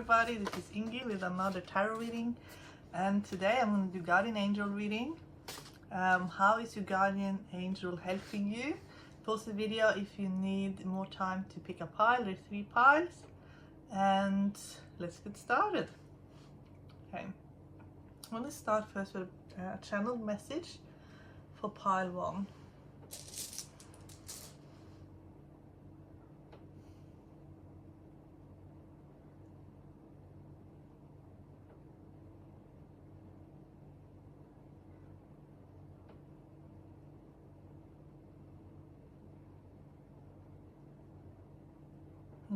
everybody, this is Ingi with another tarot reading, and today I'm going to do guardian angel reading. How is your guardian angel helping you? Pause the video if you need more time to pick a pile. There's 3 piles, and let's get started. Okay, I'm going to start first with a channeled message for pile 1.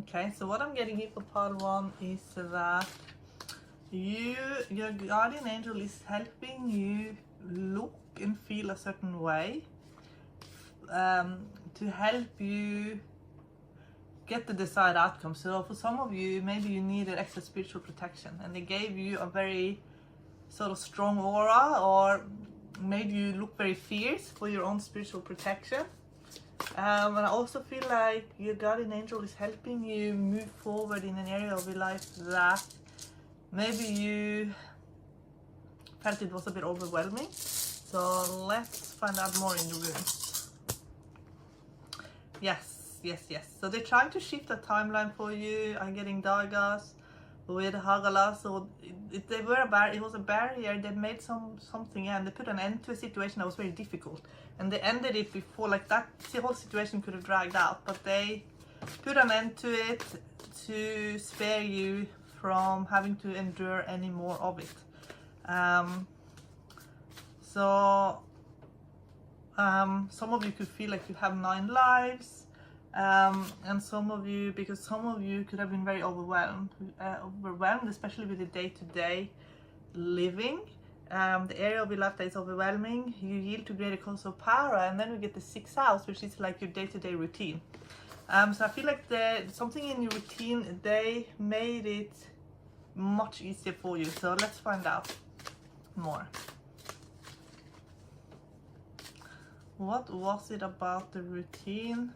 Okay, so what I'm getting here for part 1 is that your guardian angel is helping you look and feel a certain way to help you get the desired outcome. So for some of you, maybe you needed extra spiritual protection and they gave you a very sort of strong aura, or made you look very fierce for your own spiritual protection. And I also feel like your guardian angel is helping you move forward in an area of your life that maybe you felt it was a bit overwhelming. So let's find out more in the runes. Yes. So they're trying to shift a timeline for you. I'm getting dagas with Hagala. So it was a barrier. They made something, and they put an end to a situation that was very difficult. And they ended it before, like that the whole situation could have dragged out, but they put an end to it to spare you from having to endure any more of it. Some of you could feel like you have 9 lives, and some of you could have been very overwhelmed, especially with the day-to-day living. The area of your life that is overwhelming, you yield to greater cause of power, and then we get the 6th house, which is like your day-to-day routine. So I feel like something in your routine, they made it much easier for you. So let's find out more. What was it about the routine?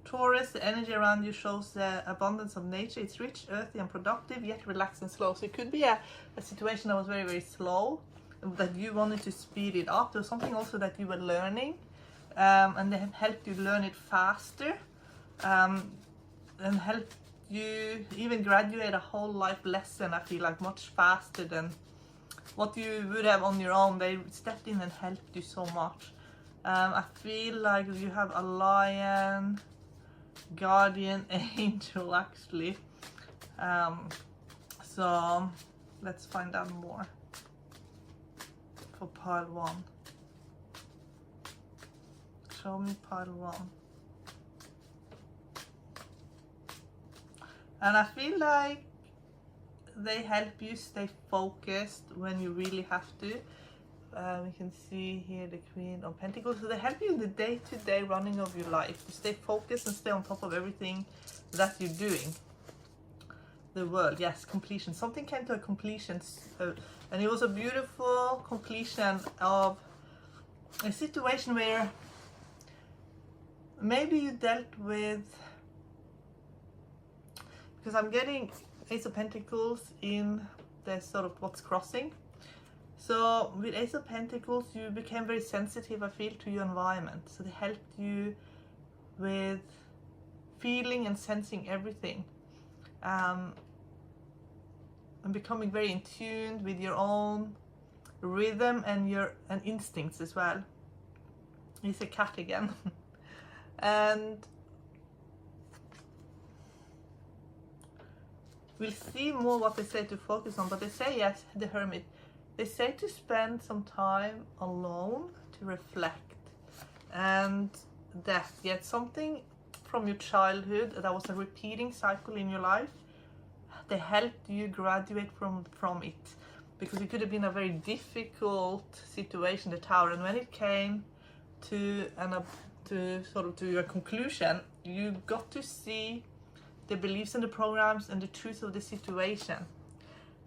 Taurus, the energy around you shows the abundance of nature. It's rich, earthy and productive, yet relaxed and slow. So it could be a situation that was very, very slow, that you wanted to speed it up. There's something also that you were learning, and they have helped you learn it faster, and helped you even graduate a whole life lesson, I feel like, much faster than what you would have on your own. They stepped in and helped you so much. I feel like you have a lion guardian angel actually. So let's find out more for pile 1. Show me pile 1. And I feel like they help you stay focused when you really have to. We can see here the Queen of Pentacles. So they help you in the day-to-day running of your life to stay focused and stay on top of everything that you're doing. The World, yes, completion. Something came to a completion, and it was a beautiful completion of a situation where maybe you dealt with, because I'm getting Ace of Pentacles in the sort of what's crossing. So with Ace of Pentacles, you became very sensitive, I feel, to your environment. So they helped you with feeling and sensing everything, and becoming very in tune with your own rhythm and instincts as well. It's a cat again. And we'll see more what they say to focus on, but they say, yes, the Hermit. They say to spend some time alone to reflect, and that yet something from your childhood that was a repeating cycle in your life, they helped you graduate from it, because it could have been a very difficult situation, the Tower, and when it came to your conclusion, you got to see the beliefs and the programs and the truth of the situation.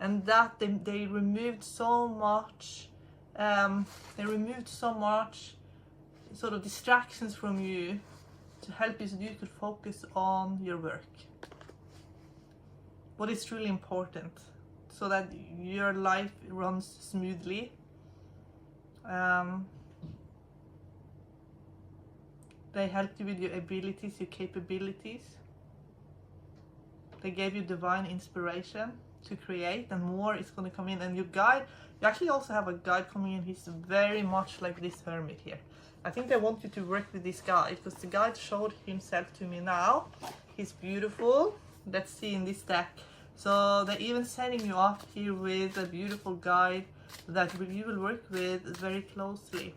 And that they removed so much, sort of distractions from you to help you so you could focus on your work. what is truly important so that your life runs smoothly. They helped you with your abilities, your capabilities. They gave you divine inspiration to create, and more is going to come in. And your guide, you actually also have a guide coming in. He's very much like this hermit here. I think they want you to work with this guide, because the guide showed himself to me now. He's beautiful. Let's see in this deck. So they're even setting you up here with a beautiful guide that you will work with very closely.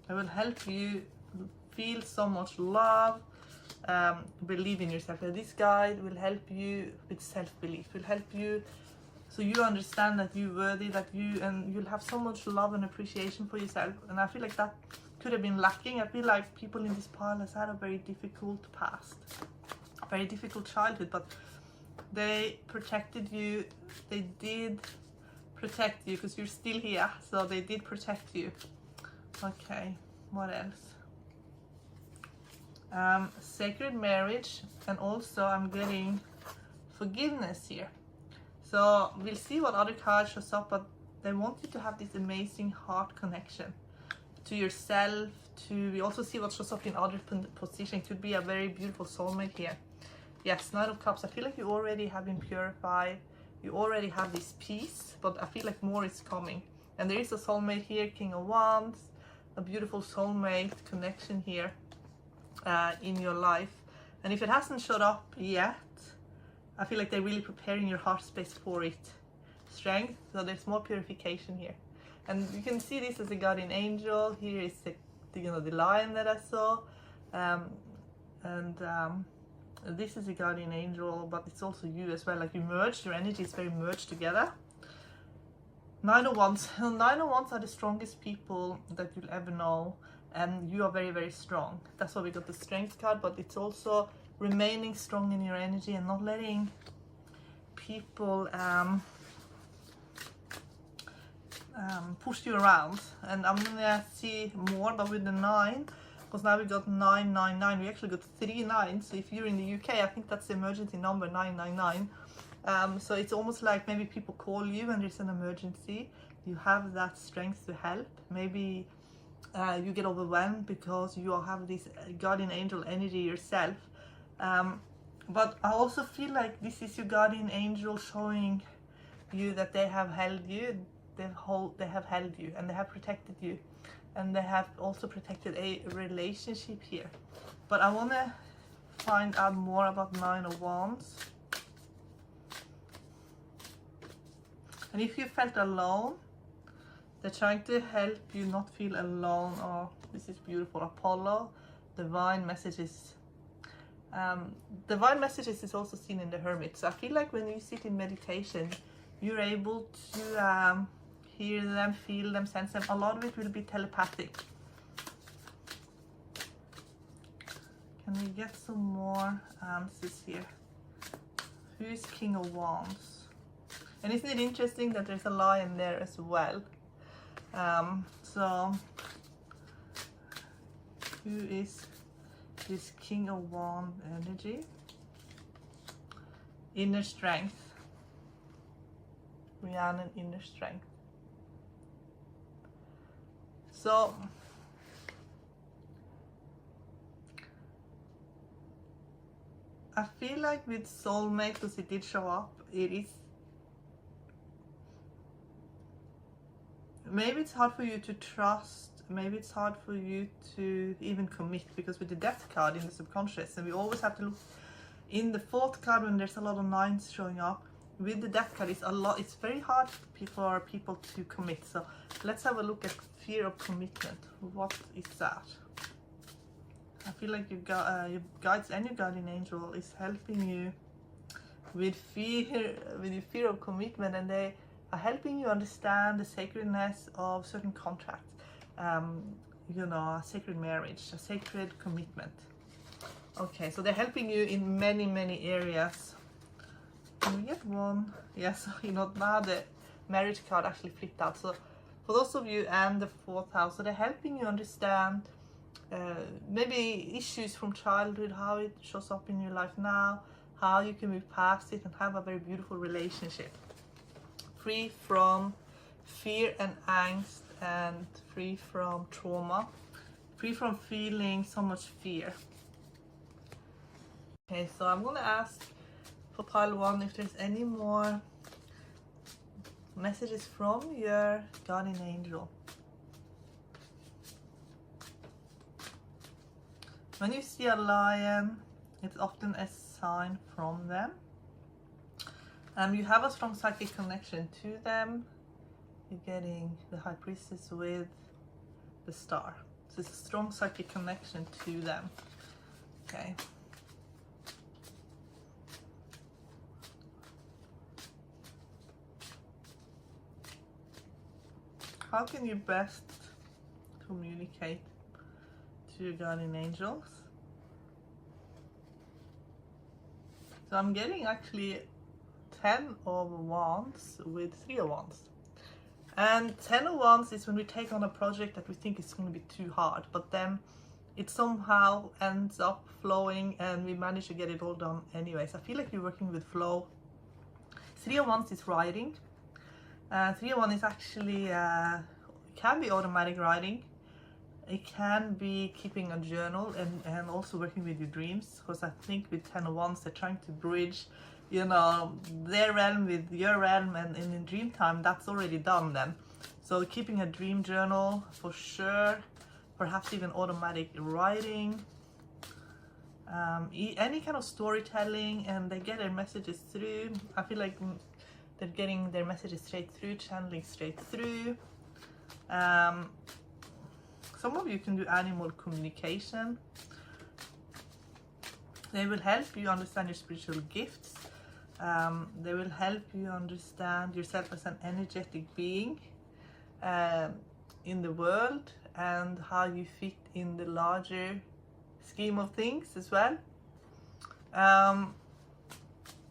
It will help you feel so much love, believe in yourself. And this guide will help you with self-belief, will help you so you understand that you're worthy, that you'll have so much love and appreciation for yourself. And I feel like that could have been lacking. I feel like people in this pile has had a very difficult past, a very difficult childhood, but they protected you. They did protect you because you're still here, so they did protect you. Okay, what else? Sacred marriage, and also I'm getting forgiveness here. So we'll see what other cards shows up, but they want you to have this amazing heart connection to yourself. We also see what shows up in other position. Could be a very beautiful soulmate here. Yes, Nine of Cups. I feel like you already have been purified. You already have this peace, but I feel like more is coming. And there is a soulmate here, King of Wands. A beautiful soulmate connection here in your life. And if it hasn't showed up yet, I feel like they're really preparing your heart space for it. Strength, so there's more purification here. And you can see this as a guardian angel. Here is the lion that I saw. This is a guardian angel, but it's also you as well. Like you merged, your energy is very merged together. Nine of Wands. Nine of Wands are the strongest people that you'll ever know, and you are very, very strong. That's why we got the Strength card, but it's also remaining strong in your energy and not letting people push you around. And I'm gonna see more, but with the 9, because now we got 999. We actually got 3 9s. So if you're in the UK, I think that's the emergency number 999. So it's almost like maybe people call you when there's an emergency. You have that strength to help. Maybe you get overwhelmed because you have this guardian angel energy yourself. But I also feel like this is your guardian angel showing you that they have held you. They have held you, and they have protected you, and they have also protected a relationship here. But I want to find out more about Nine of Wands. And if you felt alone, they're trying to help you not feel alone. Oh, this is beautiful. Apollo, divine messages. Divine messages is also seen in the Hermit. So I feel like when you sit in meditation, you're able to hear them, feel them, sense them. A lot of it will be telepathic. Can we get some more answers here? Who is King of Wands? And isn't it interesting that there's a lion there as well? So who is this King of Wands energy? Inner strength. Rhiannon, inner strength. So I feel like with soulmate, because it did show up, it is maybe it's hard for you to trust, maybe it's hard for you to even commit, because with the Death card in the subconscious, and we always have to look in the 4th card when there's a lot of 9s showing up. With the Death card, it's very hard for people to commit. So let's have a look at fear of commitment. What is that? I feel like your guides and your guardian angel is helping you with your fear of commitment, and they are helping you understand the sacredness of certain contracts. You know, a sacred marriage, a sacred commitment. Okay, so they're helping you in many, many areas. Can we get one? Yes, you know, now the marriage card actually flipped out. So for those of you and the 4th house, so they're helping you understand maybe issues from childhood, how it shows up in your life now, how you can move past it and have a very beautiful relationship. Free from fear and angst, and free from trauma, free from feeling so much fear. Okay, so I'm gonna ask for pile 1 if there's any more messages from your guardian angel. When you see a lion, it's often a sign from them. You have a strong psychic connection to them. You're getting the High Priestess with the Star. So it's a strong psychic connection to them. Okay. How can you best communicate to your guardian angels? So I'm getting actually 10 of Wands with 3 of Wands. And 10 of Wands is when we take on a project that we think is going to be too hard, but then it somehow ends up flowing and we manage to get it all done anyways. I feel like you're working with flow. 3 of Wands is writing. 3 of Wands is actually, can be automatic writing. It can be keeping a journal and also working with your dreams, because I think with 10 of Wands they're trying to bridge, you know, their realm with your realm, and in dream time that's already done then. So keeping a dream journal for sure, perhaps even automatic writing, any kind of storytelling, and they get their messages through. I feel like they're getting their messages straight through, channeling straight through. Some of you can do animal communication. They will help you understand your spiritual gifts. They will help you understand yourself as an energetic being in the world, and how you fit in the larger scheme of things as well.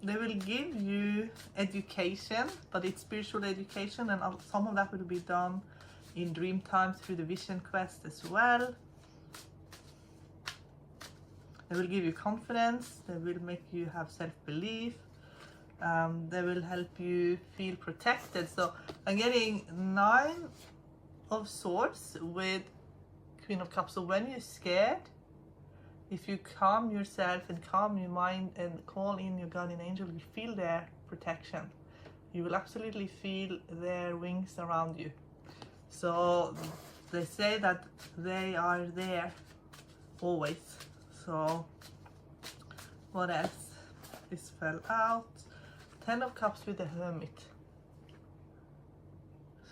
They will give you education, but it's spiritual education, and some of that will be done in dream time through the vision quest as well. They will give you confidence. They will make you have self-belief. They will help you feel protected. So I'm getting 9 of Swords with Queen of Cups. So when you're scared, if you calm yourself and calm your mind and call in your guardian angel, you feel their protection. You will absolutely feel their wings around you. So they say that they are there always. So what else? This fell out. 10 of Cups with the Hermit.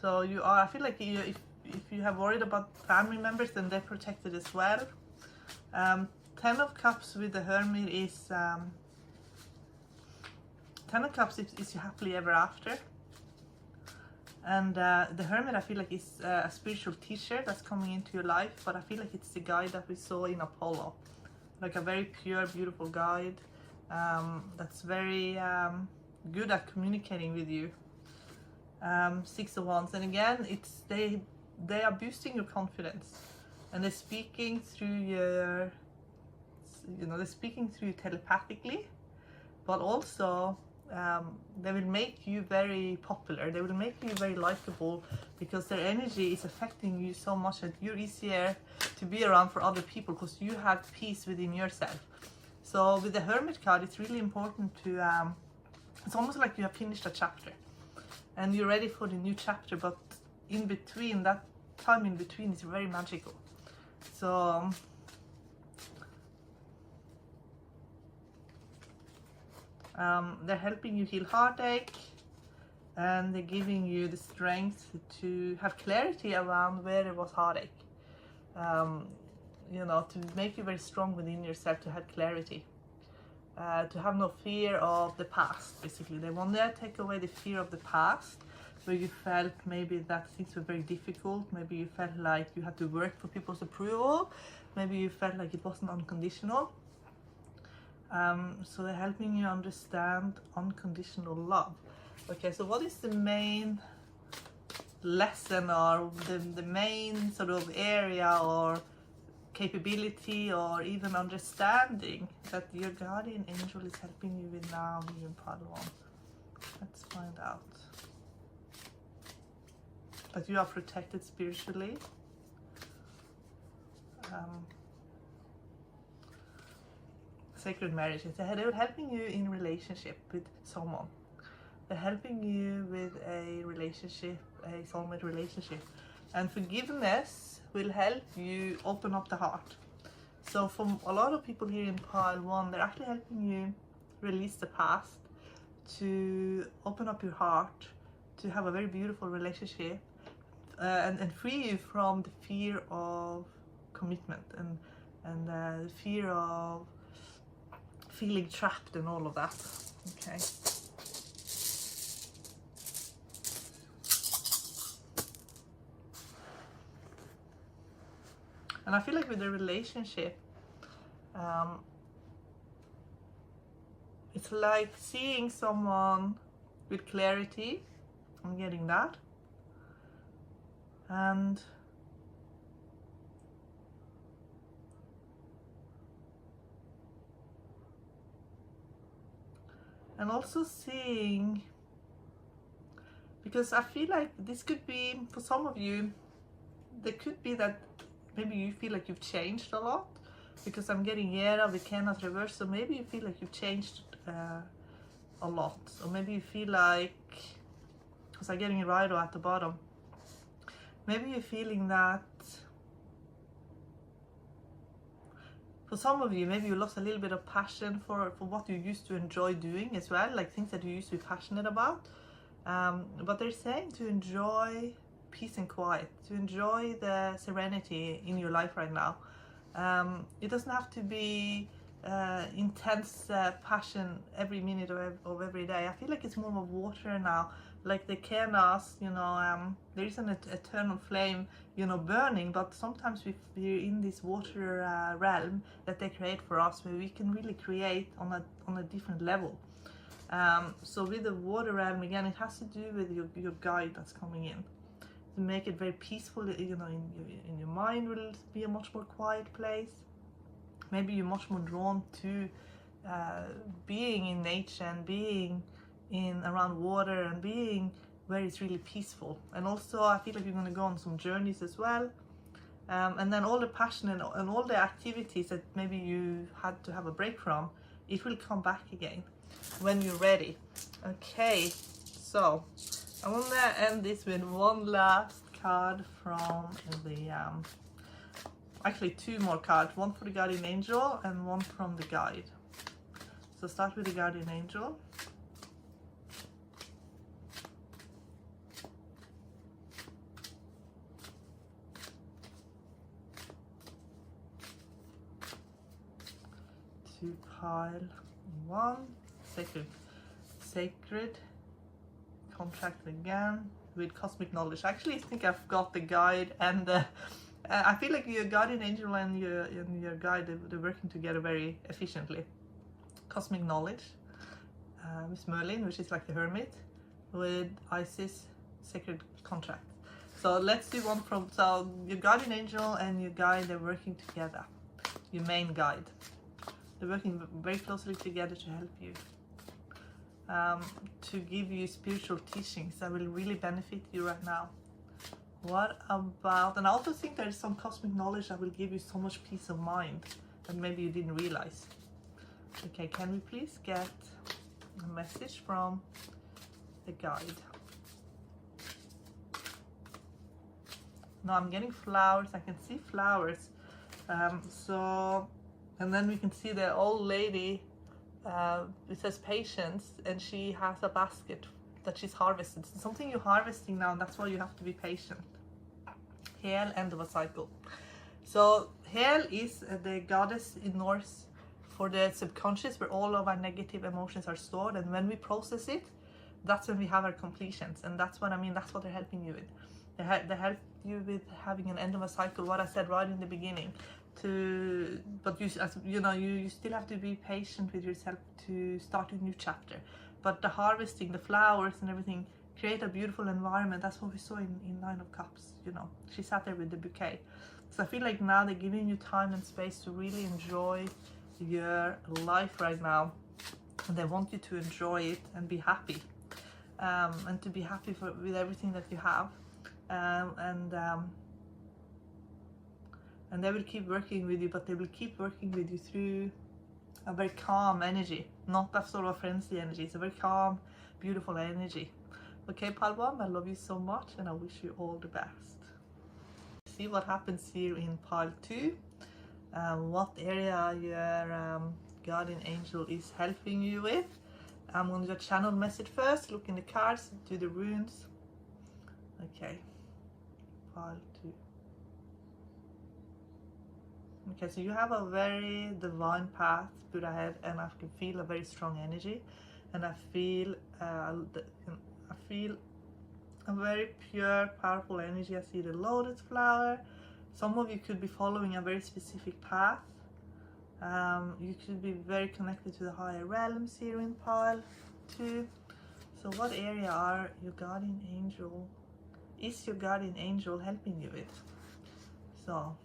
So you are, I feel like if you have worried about family members, then they're protected as well. 10 of Cups with the Hermit is 10 of Cups is your happily ever after. And the Hermit, I feel like, is a spiritual teacher that's coming into your life, but I feel like it's the guide that we saw in Apollo. Like a very pure, beautiful guide that's very good at communicating with you. 6 of Wands, and again, it's they are boosting your confidence, and they're speaking through your, you know, they're speaking through you telepathically, but also they will make you very popular. They will make you very likable, because their energy is affecting you so much that you're easier to be around for other people, because you have peace within yourself. So with the Hermit card, it's really important to it's almost like you have finished a chapter and you're ready for the new chapter, but in between, that time in between is very magical. So they're helping you heal heartache, and they're giving you the strength to have clarity around where there was heartache. You know, to make you very strong within yourself, to have clarity, to have no fear of the past. Basically, they want to take away the fear of the past, where you felt maybe that things were very difficult. Maybe you felt like you had to work for people's approval. Maybe you felt like it wasn't unconditional. So they're helping you understand unconditional love. Okay, so what is the main lesson, or the main sort of area or capability or even understanding that your guardian angel is helping you with now here in pile 1. Let's find out. That you are protected spiritually. Sacred marriages. They're helping you in relationship with someone. They're helping you with a relationship, a soulmate relationship. And forgiveness will help you open up the heart. So for a lot of people here in pile 1, they're actually helping you release the past, to open up your heart, to have a very beautiful relationship, and free you from the fear of commitment and the fear of feeling trapped and all of that. Okay. And I feel like with the relationship, it's like seeing someone with clarity. I'm getting that. And also seeing, because I feel like this could be, for some of you, there could be that maybe you feel like you've changed a lot, because I'm getting Yera with Kena's reverse, so maybe you feel like you've changed a lot. Or maybe you feel like, because I'm getting Raido at the bottom, maybe you're feeling that, for some of you, maybe you lost a little bit of passion for what you used to enjoy doing as well, like things that you used to be passionate about. But they're saying to enjoy peace and quiet, to enjoy the serenity in your life right now. It doesn't have to be intense passion every minute of every day. I feel like it's more of water now, like the Kenas, you know, there is an eternal flame, you know, burning, but sometimes we're in this water realm that they create for us, where we can really create on a different level. So with the water realm, again, it has to do with your guide that's coming in, to make it very peaceful. You know, in your mind will be a much more quiet place. Maybe you're much more drawn to being in nature and being around water and being where it's really peaceful. And also I feel like you're going to go on some journeys as well, and then all the passion and all the activities that maybe you had to have a break from, it will come back again when you're ready. Okay, so I want to end this with one last card from the actually 2 more cards, one for the guardian angel and one from the guide. So start with the guardian angel. To pile 1, sacred contract again with cosmic knowledge. I actually think I've got the guide and the I feel like your guardian angel and your guide, they're working together very efficiently. Cosmic knowledge, Miss Merlin, which is like the hermit, with Isis, sacred contract. So let's do one from, so your guardian angel and your guide, they're working together. Your main guide, they're working very closely together to help you, to give you spiritual teachings that will really benefit you right now. What about, and I also think there is some cosmic knowledge that will give you so much peace of mind that maybe you didn't realize. Okay, can we please get a message from the guide? No, I'm getting flowers. I can see flowers. So, and then we can see the old lady, it says patience, and she has a basket that she's harvested. It's something you're harvesting now, and that's why you have to be patient. Hel, end of a cycle. So Hel is the goddess in Norse for the subconscious, where all of our negative emotions are stored, and when we process it, that's when we have our completions. And that's what I mean, that's what they're helping you with. They help you with having an end of a cycle, what I said right in the beginning. But you still have to be patient with yourself to start a new chapter. But the harvesting, the flowers and everything, create a beautiful environment. That's what we saw in 9 of Cups, you know. She sat there with the bouquet. So I feel like now they're giving you time and space to really enjoy your life right now. And they want you to enjoy it and be happy. And to be happy with everything that you have. And they will keep working with you, but they will keep working with you through a very calm energy, not that sort of frenzy energy. It's a very calm, beautiful energy. Okay, pile 1, I love you so much and I wish you all the best. See what happens here in pile 2. What area your guardian angel is helping you with. I'm going to do a channel message first, look in the cards, do the runes. Okay, pile 2. Okay, so you have a very divine path put ahead, and I can feel a very strong energy, and I feel a very pure, powerful energy. I see the lotus flower. Some of you could be following a very specific path. You could be very connected to the higher realms here in pile 2. So what area are your guardian angel? Is your guardian angel helping you with? So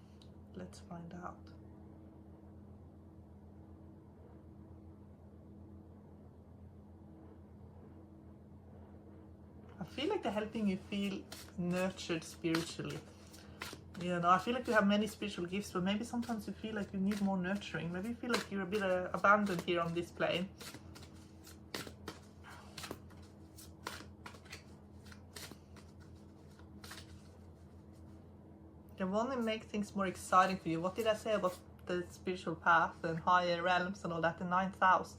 let's find out. I feel like they're helping you feel nurtured spiritually. You know, I feel like you have many spiritual gifts, but maybe sometimes you feel like you need more nurturing. Maybe you feel like you're a bit abandoned here on this plane. They want to make things more exciting for you. What did I say about the spiritual path and higher realms and all that? The 9th house.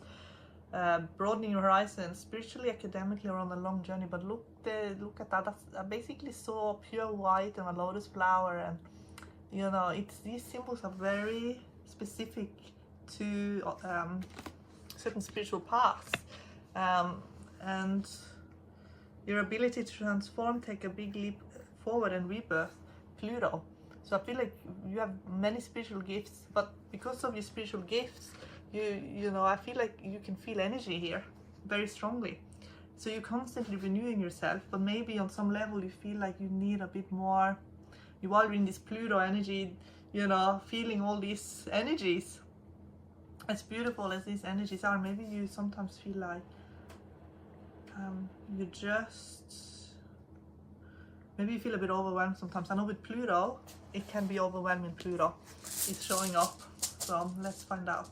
Broadening your horizons, spiritually, academically, or on a long journey. But look at that. That's basically so pure white and a lotus flower, and you know, these symbols are very specific to certain spiritual paths, and your ability to transform, take a big leap forward, and rebirth. Pluto. So I feel like you have many spiritual gifts, but because of your spiritual gifts, you know, I feel like you can feel energy here very strongly. So you're constantly renewing yourself, but maybe on some level you feel like you need a bit more. You are in this Pluto energy, you know, feeling all these energies. As beautiful as these energies are, maybe you sometimes feel like maybe you feel a bit overwhelmed sometimes. I know with Pluto, it can be overwhelming. Pluto is showing up. So let's find out.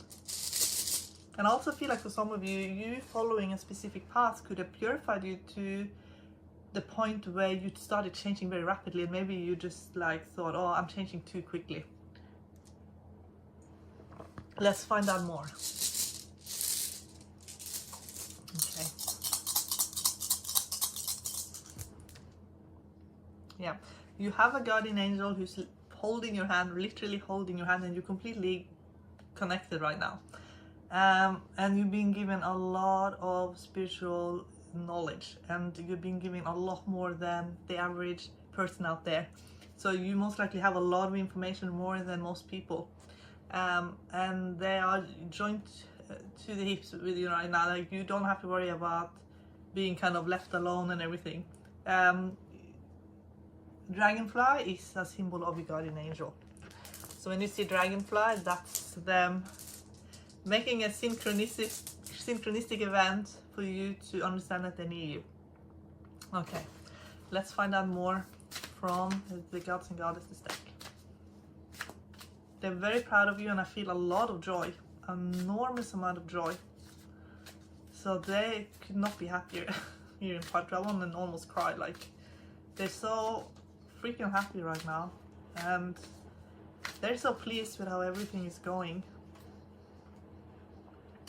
And I also feel like for some of you, you following a specific path could have purified you to the point where you started changing very rapidly, and maybe you just like thought, oh, I'm changing too quickly. Let's find out more. Okay. Yeah, you have a guardian angel who's holding your hand, literally holding your hand, and you're completely connected right now. And you've been given a lot of spiritual knowledge, and you've been given a lot more than the average person out there. So you most likely have a lot of information, more than most people. And they are joined to the hips with you right now. Like, you don't have to worry about being kind of left alone and everything. Dragonfly is a symbol of your guardian angel. So when you see dragonfly, that's them making a synchronistic event for you to understand that they need you. Okay, let's find out more from the gods and goddesses deck. They're very proud of you, and I feel a lot of joy, an enormous amount of joy. So they could not be happier here in part 2. I want to almost cry. Like, they're so freaking happy right now, and they're so pleased with how everything is going.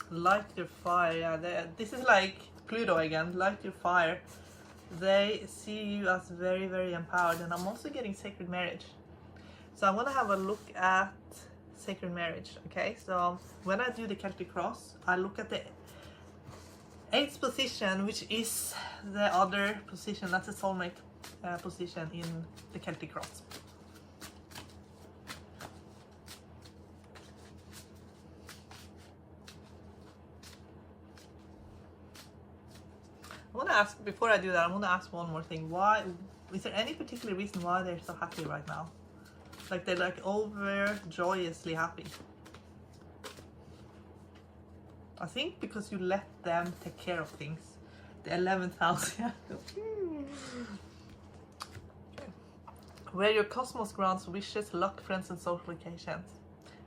Light your fire. Yeah, this is like Pluto again. Light your fire. They see you as very, very empowered, and I'm also getting sacred marriage. So I'm gonna have a look at sacred marriage. Okay, so when I do the Celtic cross, I look at the 8th position, which is the other position. That's the soulmate position in the Celtic cross. I want to ask, before I do that, I want to ask one more thing. Why, is there any particular reason why they're so happy right now? Like they're like overjoyously happy. I think because you let them take care of things. The 11th house, yeah. Where your cosmos grants wishes, luck, friends, and social occasions.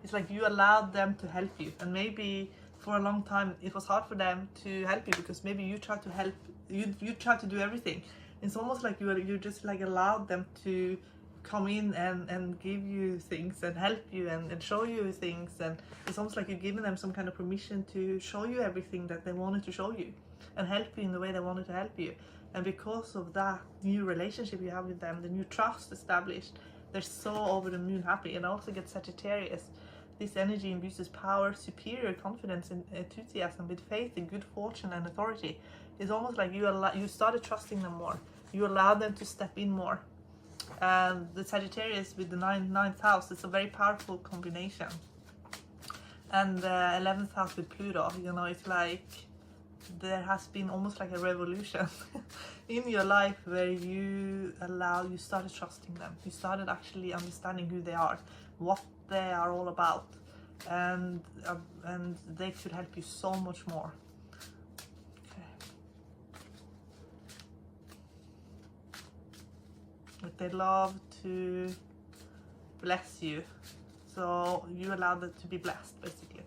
It's like you allowed them to help you, and maybe for a long time it was hard for them to help you because maybe you tried to help, you tried to do everything. It's almost like you just like allowed them to come in and give you things and help you and show you things, and it's almost like you're giving them some kind of permission to show you everything that they wanted to show you and help you in the way they wanted to help you. And because of that new relationship you have with them, the new trust established, they're so over the moon happy. And also get Sagittarius. This energy imbues power, superior confidence, and enthusiasm with faith in good fortune and authority. It's almost like you started trusting them more. You allowed them to step in more. And the Sagittarius with the ninth house is a very powerful combination. And the 11th house with Pluto, you know, it's like there has been almost like a revolution in your life where you started trusting them. You started actually understanding who they are, what they are all about, and they could help you so much more. But they love to bless you, so you allow them to be blessed, basically.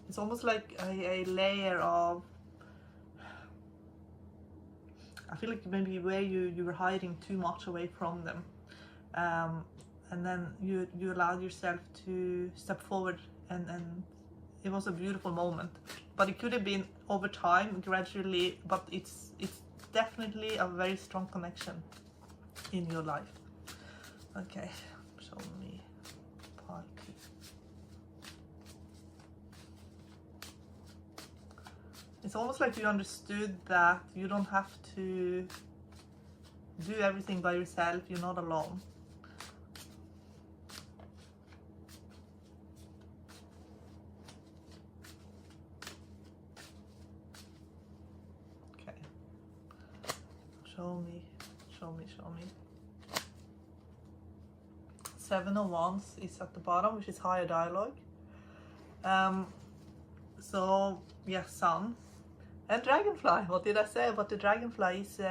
It's almost like a layer of, I feel like maybe where you were hiding too much away from them, and then you allowed yourself to step forward, and it was a beautiful moment. But it could have been over time, gradually, but it's definitely a very strong connection in your life. Okay, show me part 2. It's almost like you understood that you don't have to do everything by yourself. You're not alone. Okay. Show me. 7 of Wands is at the bottom, which is higher dialogue. So yeah, Sun and Dragonfly. What did I say about the Dragonfly? Is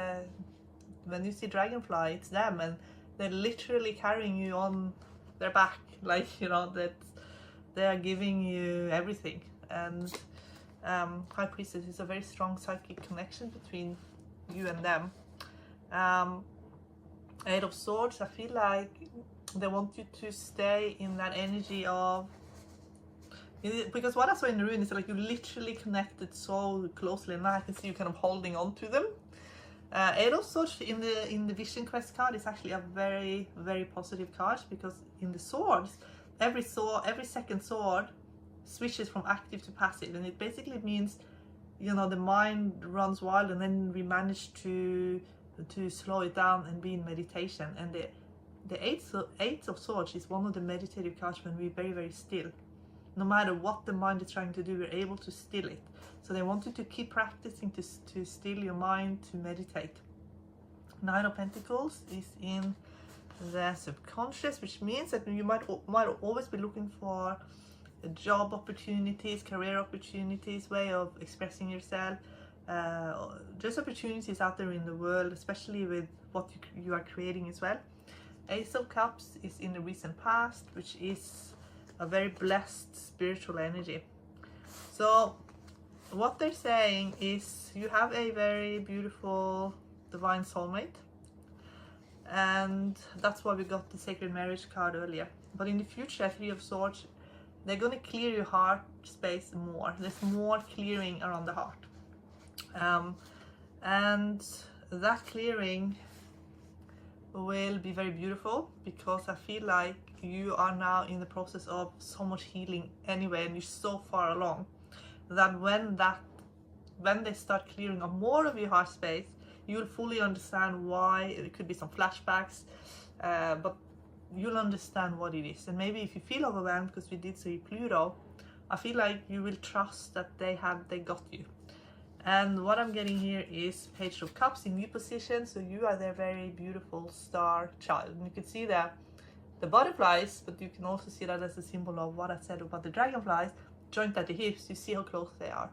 when you see Dragonfly, it's them, and they're literally carrying you on their back, like, you know, that they are giving you everything. And High Priestess is a very strong psychic connection between you and them. 8 of Swords, I feel like they want you to stay in that energy of, because what I saw in the rune is like you literally connected so closely, and now I can see you kind of holding on to them. 8 of Swords in the Vision Quest card is actually a very, very positive card, because in the swords, every second sword switches from active to passive, and it basically means, you know, the mind runs wild, and then we manage to slow it down and be in meditation. And the eight of Swords is one of the meditative cards when we're very, very still. No matter what the mind is trying to do, we're able to still it. So they want you to keep practicing to still your mind, to meditate. 9 of Pentacles is in the subconscious, which means that you might always be looking for job opportunities, career opportunities, way of expressing yourself, just opportunities out there in the world, especially with what you are creating as well. Ace of Cups is in the recent past, which is a very blessed spiritual energy. So what they're saying is you have a very beautiful divine soulmate, and that's why we got the Sacred Marriage card earlier. But in the future, 3 of Swords, they're going to clear your heart space more. There's more clearing around the heart. And that clearing will be very beautiful, because I feel like you are now in the process of so much healing anyway, and you're so far along that when they start clearing up more of your heart space, you'll fully understand why. It could be some flashbacks, but you'll understand what it is. And maybe if you feel overwhelmed, because we did see Pluto, I feel like you will trust that they got you. And what I'm getting here is Page of Cups in new position, so you are their very beautiful star child. And you can see that the butterflies, but you can also see that as a symbol of what I said about the dragonflies, joint at the hips. You see how close they are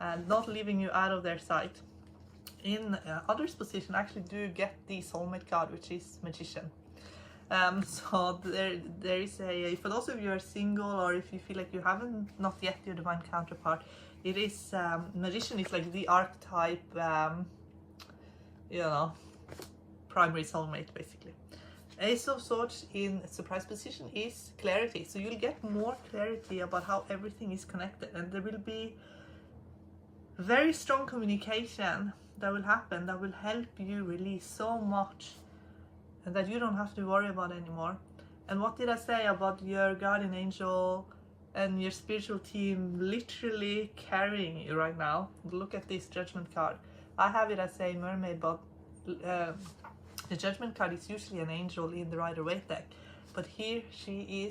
and not leaving you out of their sight. In others position, I actually do get the soulmate card, which is magician. So there is a, for those of you who are single, or if you feel like you haven't not yet your divine counterpart, it is magician is like the archetype, you know, primary soulmate basically. Ace of Swords in surprise position is clarity, so you'll get more clarity about how everything is connected, and there will be very strong communication that will happen that will help you release so much and that you don't have to worry about anymore. And what did I say about your guardian angel and your spiritual team literally carrying you right now? Look at this judgment card. I have it as a mermaid, but the judgment card is usually an angel in the Rider-Waite deck, but here she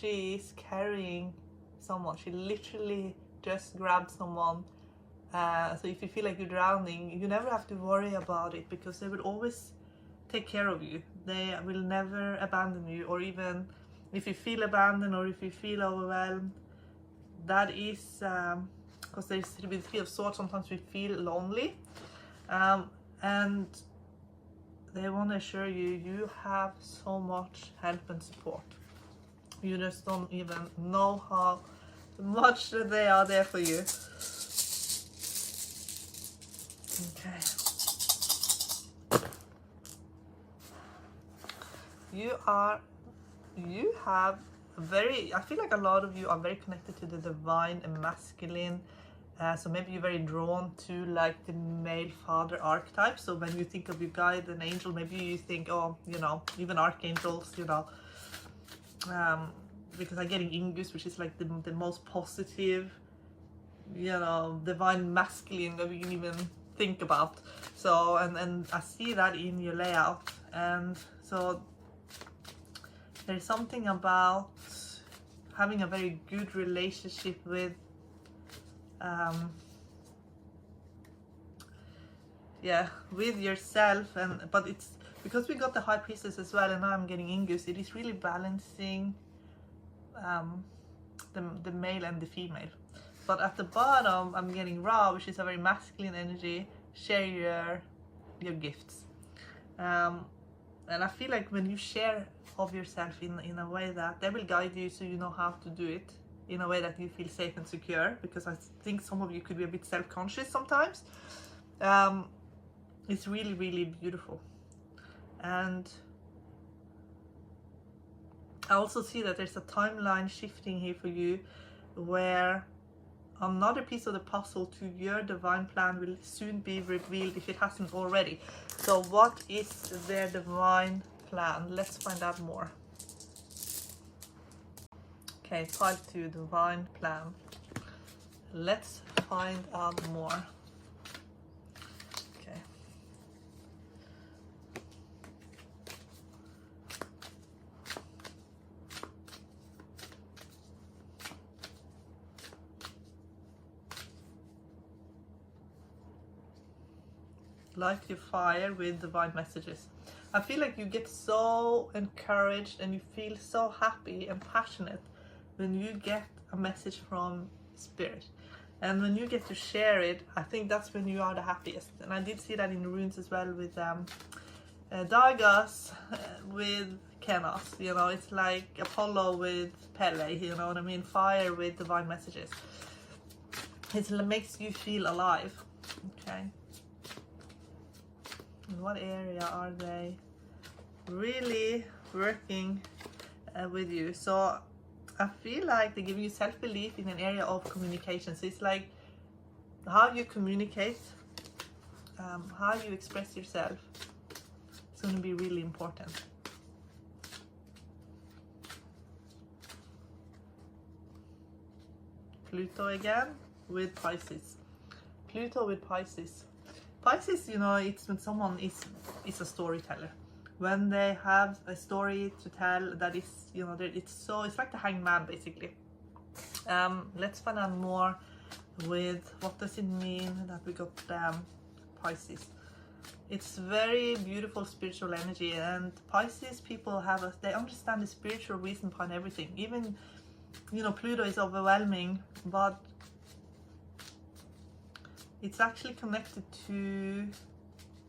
is carrying someone. She literally just grabbed someone. So if you feel like you're drowning, you never have to worry about it, because they will always take care of you. They will never abandon you, or even if you feel abandoned or if you feel overwhelmed, that is because there's with Three of Swords, sometimes we feel lonely, and they want to assure you you have so much help and support. You just don't even know how much they are there for you. Okay. You have a very, I feel like a lot of you are very connected to the divine and masculine. So maybe you're very drawn to like the male father archetype. So when you think of your guide and angel, maybe you think, oh, you know, even archangels, you know, because I'm getting Ingus, which is like the most positive, you know, divine masculine that we can even think about. So and I see that in your layout, and so there's something about having a very good relationship with with yourself, and but it's because we got the High Priestess as well, and now I'm getting Ingus. It is really balancing the male and the female. But at the bottom I'm getting Ra, which is a very masculine energy. Share your gifts, and I feel like when you share of yourself in a way that they will guide you, so you know how to do it in a way that you feel safe and secure, because I think some of you could be a bit self-conscious sometimes. It's really, really beautiful. And I also see that there's a timeline shifting here for you, where another piece of the puzzle to your divine plan will soon be revealed if it hasn't already. So what is their divine plan? Let's find out more. Okay, pile 2, divine plan. Let's find out more. Okay. Light your fire with divine messages. I feel like you get so encouraged and you feel so happy and passionate when you get a message from Spirit. And when you get to share it, I think that's when you are the happiest. And I did see that in the runes as well with Dargas with Kenos. You know, it's like Apollo with Pele, you know what I mean? Fire with divine messages. It makes you feel alive. Okay. In what area are they really working with you? So I feel like they give you self-belief in an area of communication. So it's like how you communicate, how you express yourself. It's going to be really important. Pluto again with Pisces. Pluto with Pisces. Pisces, you know, it's when someone is a storyteller. When they have a story to tell that is, you know, it's like the Hanged Man basically. Let's find out more with what does it mean that we got Pisces. It's very beautiful spiritual energy, and Pisces people they understand the spiritual reason behind everything. Even, you know, Pluto is overwhelming, but it's actually connected to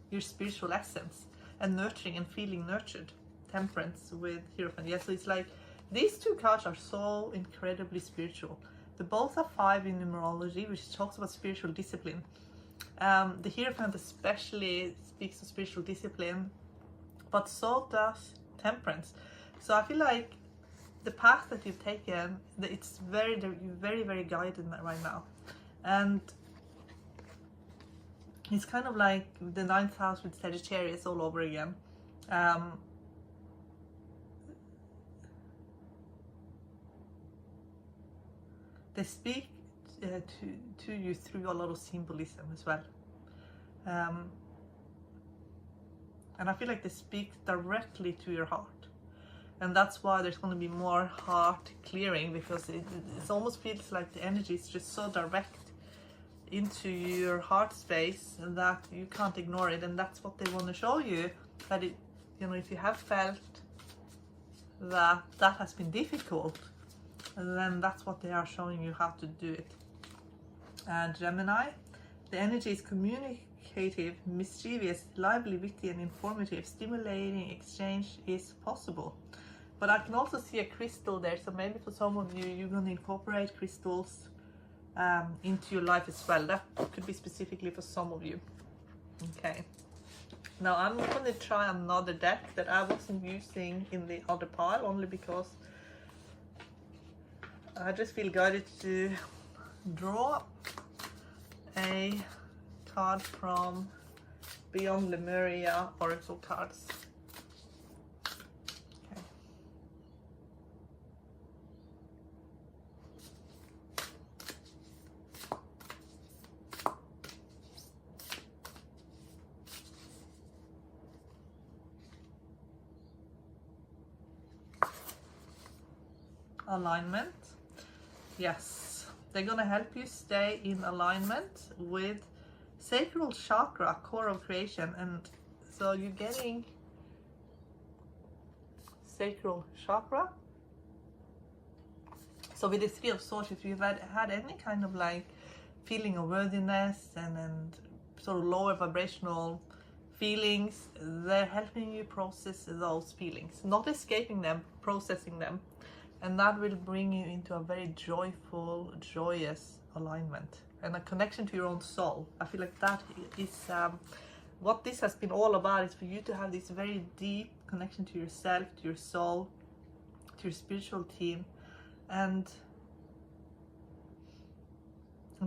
your spiritual essence and nurturing and feeling nurtured. Temperance with Hierophant. Yeah, so it's like these two cards are so incredibly spiritual. They both are 5 in numerology, which talks about spiritual discipline. The Hierophant especially speaks of spiritual discipline, but so does Temperance. So I feel like the path that you've taken, it's very, very guided right now. And it's kind of like the 9th house with Sagittarius all over again. They speak to you through a lot of symbolism as well. And I feel like they speak directly to your heart. And that's why there's going to be more heart clearing, because it almost feels like the energy is just so direct into your heart space that you can't ignore it. And that's what they want to show you, that it, you know, if you have felt that has been difficult, then that's what they are showing you how to do it. And Gemini, the energy is communicative, mischievous, lively, witty and informative. Stimulating exchange is possible. But I can also see a crystal there, so maybe for some of you, you're going to incorporate crystals into your life as well. That could be specifically for some of you. Okay. Now I'm going to try another deck that I wasn't using in the other pile, only because I just feel guided to draw a card from Beyond Lemuria Oracle cards. Okay. Alignment. Yes, they're gonna help you stay in alignment with sacral chakra, core of creation. And so you're getting sacral chakra. So with the 3 of Swords, if you've had any kind of like feeling of worthiness and sort of lower vibrational feelings, they're helping you process those feelings, not escaping them, processing them. And that will bring you into a very joyful, joyous alignment and a connection to your own soul. I feel like that is what this has been all about, is for you to have this very deep connection to yourself, to your soul, to your spiritual team, and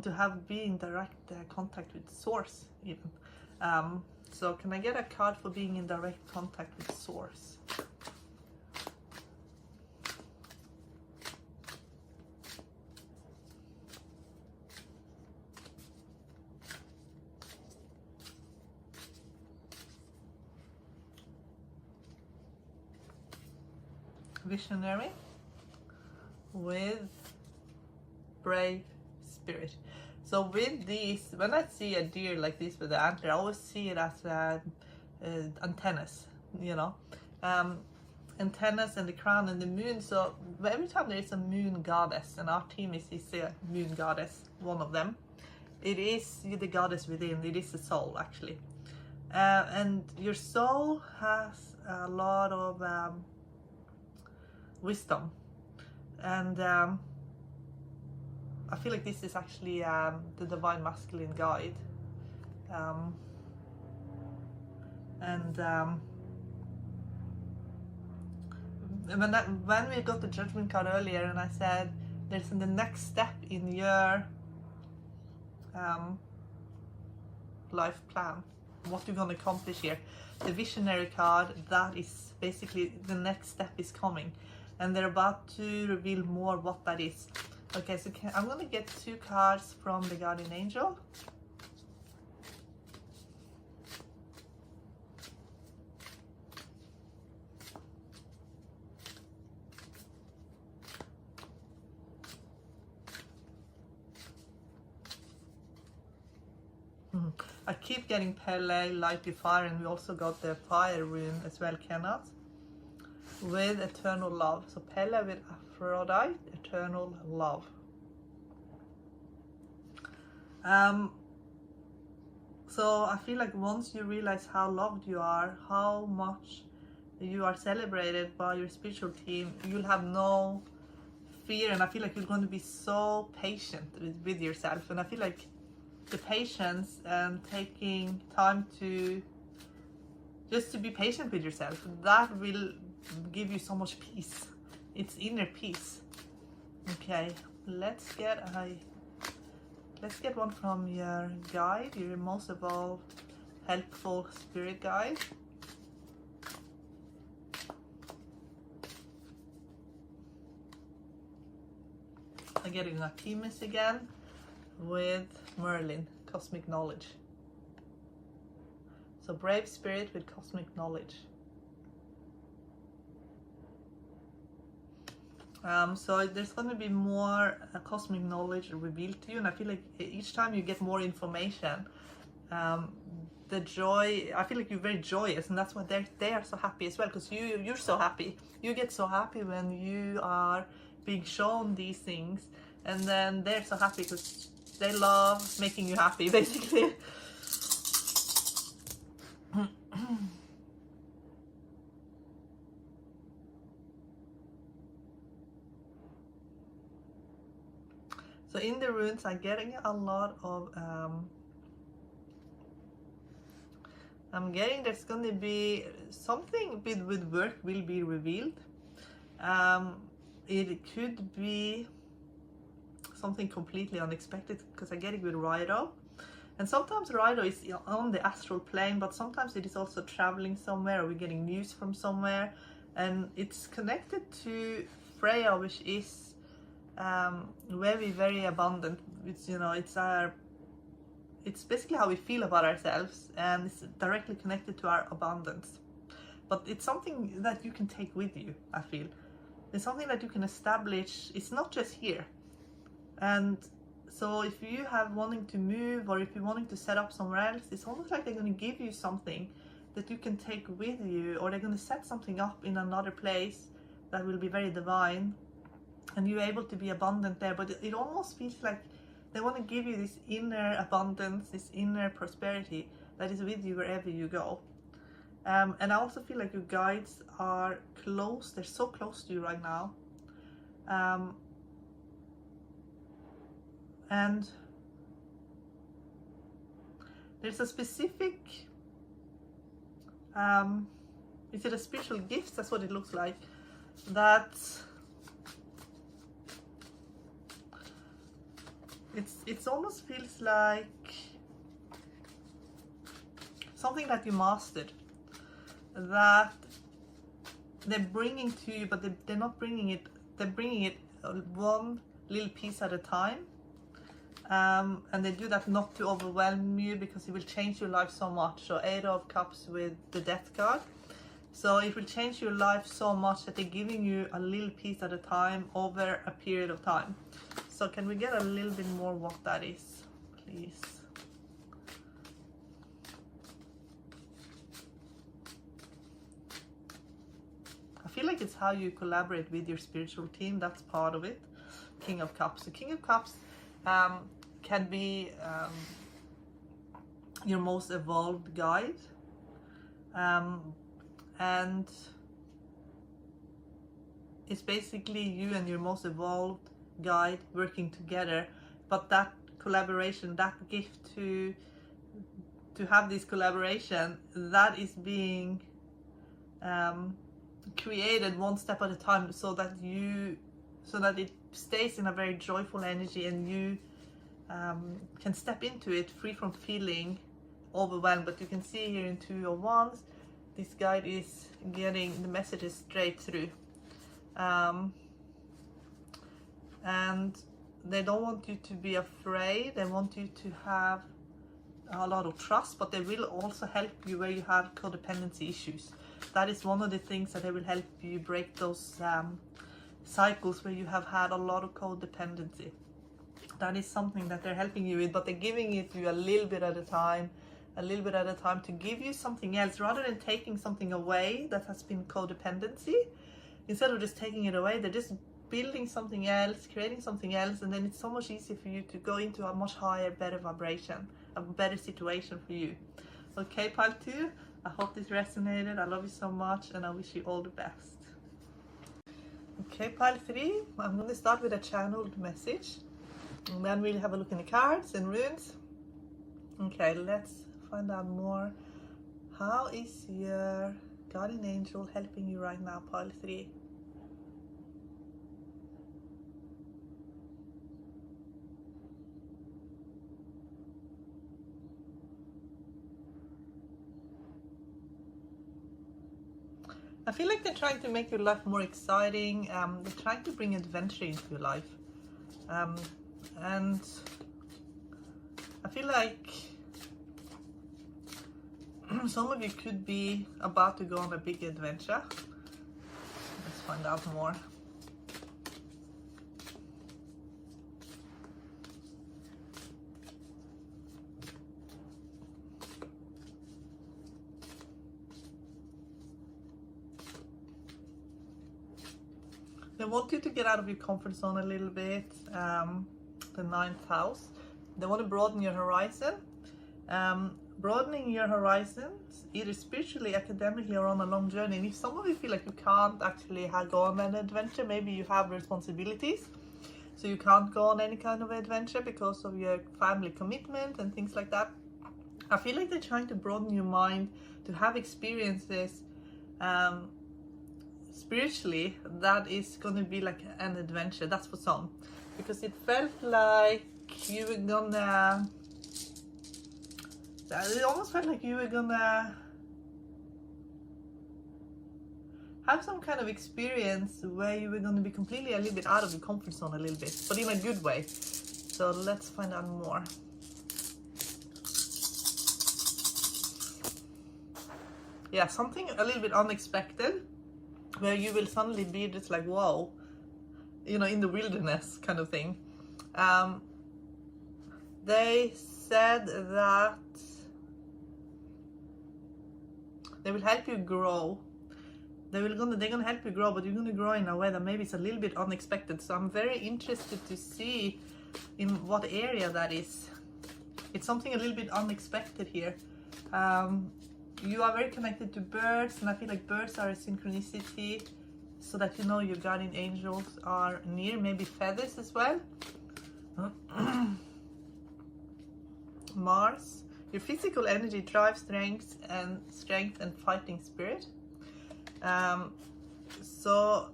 to be in direct contact with Source even. So can I get a card for being in direct contact with Source? Visionary with Brave Spirit. So with these, when I see a deer like this with the antler, I always see it as antennas, you know, antennas and the crown and the moon. So every time there is a moon goddess, and our team is a moon goddess, one of them, it is the goddess within. It is the soul, actually, and your soul has a lot of wisdom, and I feel like this is actually the divine masculine guide, when we got the judgment card earlier, and I said there's the next step in your life plan, what you're going to accomplish here. The visionary card, that is basically the next step is coming, and they're about to reveal more what that is. Okay, so I'm going to get 2 cards from the guardian angel. I keep getting Pele, Light Your Fire, and we also got the Fire rune as well, cannot. With Eternal Love. So Pele with Aphrodite, Eternal Love. So I feel like once you realize how loved you are, how much you are celebrated by your spiritual team, you'll have no fear, and I feel like you're going to be so patient with yourself. And I feel like the patience and taking time to just to be patient with yourself, that will give you so much peace. It's inner peace. Okay, let's get one from your guide, your most evolved, helpful spirit guide. I'm getting Artemis again with Merlin, cosmic knowledge. So brave spirit with cosmic knowledge. So there's going to be more cosmic knowledge revealed to you, and I feel like each time you get more information, the joy, I feel like you're very joyous, and that's why they are so happy as well, because you're so happy. You get so happy when you are being shown these things, and then they're so happy because they love making you happy, basically. So in the runes, I'm getting a lot of, I'm getting there's going to be something with work will be revealed. It could be something completely unexpected, because I get it with Rido. And sometimes Rido is on the astral plane, but sometimes it is also traveling somewhere, or we're getting news from somewhere. And it's connected to Freya, which is very, very abundant. It's, you know, it's basically how we feel about ourselves, and it's directly connected to our abundance. But it's something that you can take with you, I feel. It's something that you can establish. It's not just here. And so if you have wanting to move, or if you're wanting to set up somewhere else, it's almost like they're going to give you something that you can take with you, or they're going to set something up in another place that will be very divine, and you're able to be abundant there. But it almost feels like they want to give you this inner abundance, this inner prosperity that is with you wherever you go. And I also feel like your guides are close. They're so close to you right now. And there's a specific, is it a spiritual gift? That's what it looks like. That it almost feels like something that you mastered, that they're bringing to you, but they're not bringing it, they're bringing it one little piece at a time. And they do that not to overwhelm you, because it will change your life so much. So 8 of Cups with the Death card. So it will change your life so much that they're giving you a little piece at a time over a period of time. So can we get a little bit more what that is, please? I feel like it's how you collaborate with your spiritual team. That's part of it. King of Cups. The King of Cups can be your most evolved guide, and it's basically you and your most evolved guide working together. But that collaboration, that gift to have this collaboration, that is being created one step at a time, so that it stays in a very joyful energy, and you can step into it free from feeling overwhelmed. But you can see here in 2 of Wands, this guide is getting the messages straight through, and they don't want you to be afraid. They want you to have a lot of trust, but they will also help you where you have codependency issues. That is one of the things that they will help you break those cycles where you have had a lot of codependency. That is something that they're helping you with, but they're giving it to you a little bit at a time, a little bit at a time to give you something else, rather than taking something away that has been codependency. Instead of just taking it away, they're just building something else, creating something else, and then it's so much easier for you to go into a much higher, better vibration, a better situation for you. Okay, pile 2, I hope this resonated. I love you so much, and I wish you all the best. Okay, pile 3, I'm going to start with a channeled message, and then we'll have a look in the cards and runes. Okay, let's find out more. How is your guardian angel helping you right now, pile 3? I feel like they're trying to make your life more exciting. They're trying to bring adventure into your life. And I feel like some of you could be about to go on a big adventure. Let's find out more. They want you to get out of your comfort zone a little bit. The 9th house. They want to broaden your horizon. Broadening your horizons, either spiritually, academically, or on a long journey. And if some of you feel like you can't actually go on an adventure, maybe you have responsibilities, so you can't go on any kind of adventure because of your family commitment and things like that. I feel like they're trying to broaden your mind to have experiences spiritually that is going to be like an adventure. That's for some, because it felt like you were gonna, it almost felt like you were gonna have some kind of experience where you were going to be completely a little bit out of your comfort zone a little bit, but in a good way. So let's find out more. Yeah, something a little bit unexpected, where you will suddenly be just like, whoa, you know, in the wilderness kind of thing. They said that they will help you grow. They're gonna help you grow, but you're gonna grow in a way that maybe it's a little bit unexpected. So I'm very interested to see in what area that is. It's something a little bit unexpected here. You are very connected to birds, and I feel like birds are a synchronicity, so that you know your guardian angels are near. Maybe feathers as well. Mars, your physical energy, drive, strength and fighting spirit. So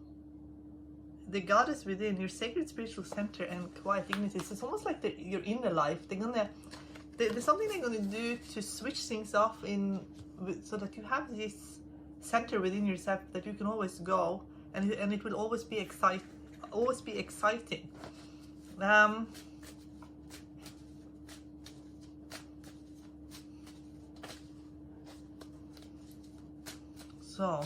the goddess within, your sacred spiritual center and quiet dignity. It's almost like your inner life. There's something they're gonna do to switch things off so that you have this center within yourself that you can always go, and it will always be exciting. So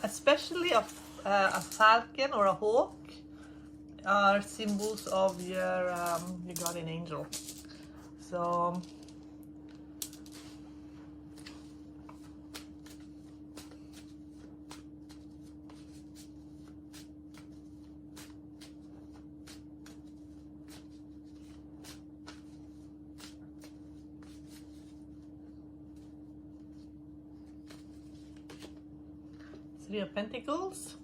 especially a falcon or a hawk are symbols of your guardian angel. So Three of Pentacles,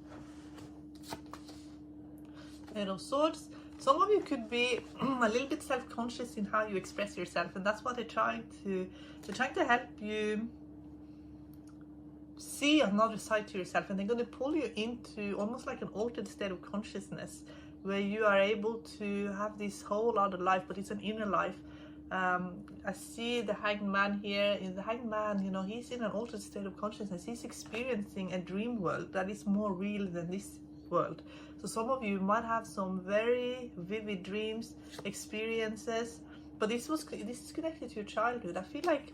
Eight of Swords. Some of you could be a little bit self-conscious in how you express yourself, and that's what they're trying to help you see another side to yourself, and they're going to pull you into almost like an altered state of consciousness, where you are able to have this whole other life, but it's an inner life. I see the Hanged Man here. In the Hanged Man, you know, he's in an altered state of consciousness. He's experiencing a dream world that is more real than this world. So some of you might have some very vivid dreams, experiences, but this is connected to your childhood. I feel like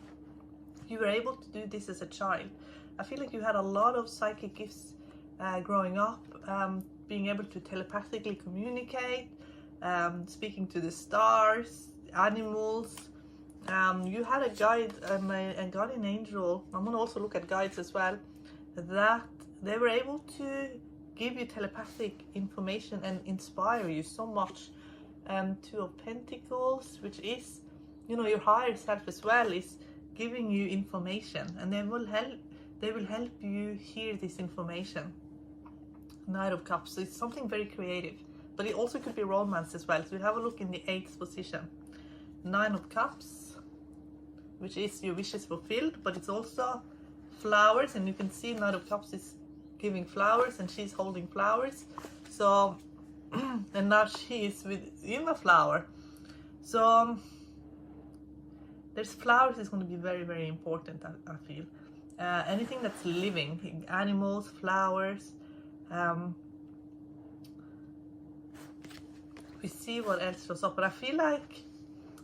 you were able to do this as a child. I feel like you had a lot of psychic gifts growing up, being able to telepathically communicate, speaking to the stars, animals. You had a guide, a guardian angel. I'm gonna also look at guides as well, that they were able to give you telepathic information and inspire you so much. Two of Pentacles, which is, you know, your higher self as well, is giving you information, and they will help you hear this information. Knight of Cups, so it's something very creative, but it also could be romance as well. So we have a look in the 8th position. 9 of Cups, which is your wishes fulfilled, but it's also flowers, and you can see Knight of Cups is giving flowers and she's holding flowers. So and now she is within a flower. So there's flowers is going to be very, very important, I feel. Anything that's living, animals, flowers. We see what else shows up, but I feel like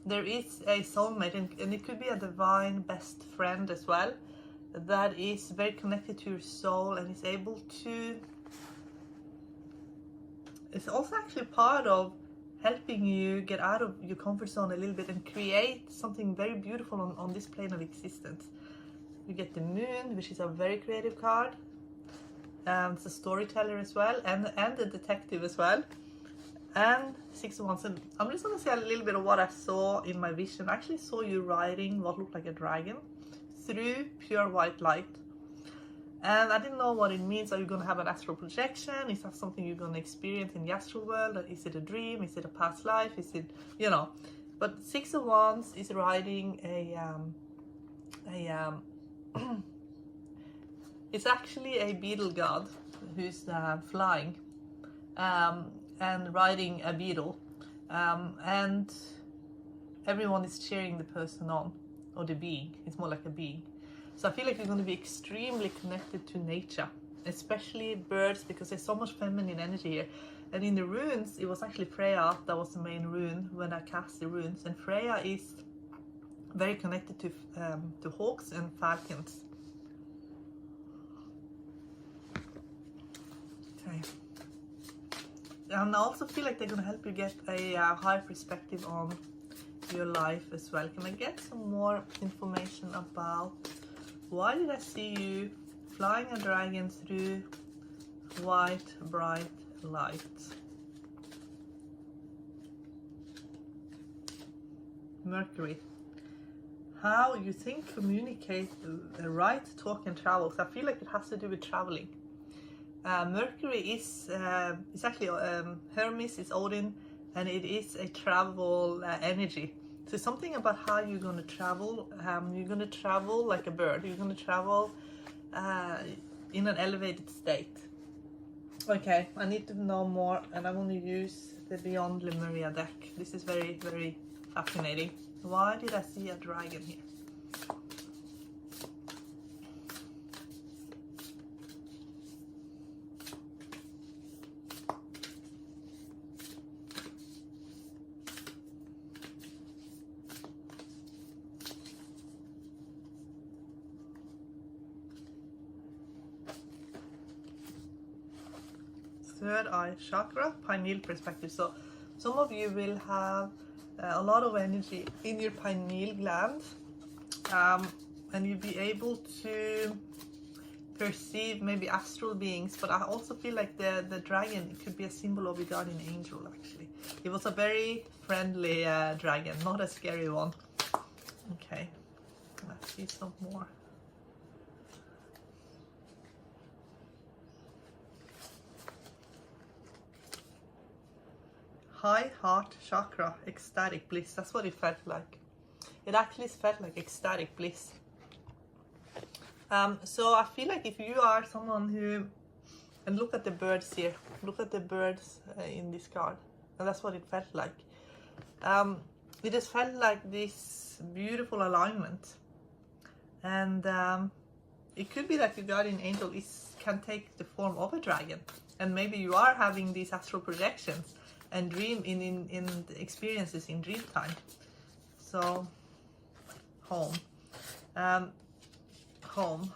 there is a soulmate, and it could be a divine best friend as well, that is very connected to your soul and is able to, it's also actually part of helping you get out of your comfort zone a little bit and create something very beautiful on this plane of existence. You get the Moon, which is a very creative card. It's a storyteller as well, and the detective as well. And 6 of Wands. And I'm just going to say a little bit of what I saw in my vision. I actually saw you riding what looked like a dragon through pure white light. And I didn't know what it means. Are you going to have an astral projection? Is that something you're going to experience in the astral world? Is it a dream? Is it a past life? Is it, you know? But 6 of Wands is riding it's actually a beetle god who's flying and riding a beetle, and everyone is cheering the person on, or the being. It's more like a being. So I feel like you're going to be extremely connected to nature, especially birds, because there's so much feminine energy here. And in the runes, it was actually Freya that was the main rune when I cast the runes, and Freya is very connected to hawks and falcons. Okay. And I also feel like they're going to help you get a high perspective on your life as well. Can I get some more information about why did I see you flying a dragon through white bright light? Mercury. How you think, communicate, write, talk and travel. So I feel like it has to do with traveling. Mercury is it's actually Hermes is Odin, and it is a travel energy. So something about how you're going to travel. You're going to travel like a bird. You're going to travel in an elevated state. Okay, I need to know more, and I'm going to use the Beyond Lemuria deck. This is very, very fascinating. Why did I see a dragon here? Third eye chakra, pineal perspective. So some of you will have a lot of energy in your pineal gland, and you'll be able to perceive maybe astral beings. But I also feel like the dragon could be a symbol of a guardian angel. Actually, it was a very friendly dragon, not a scary one. Okay, let's see some more. High heart chakra, ecstatic bliss. That's what it felt like. It actually felt like ecstatic bliss. So I feel like if you are someone who, and look at the birds here, look at the birds in this card, and that's what it felt like. It just felt like this beautiful alignment, and it could be that your guardian angel is can take the form of a dragon, and maybe you are having these astral projections and dream in experiences in dream time. So home, home,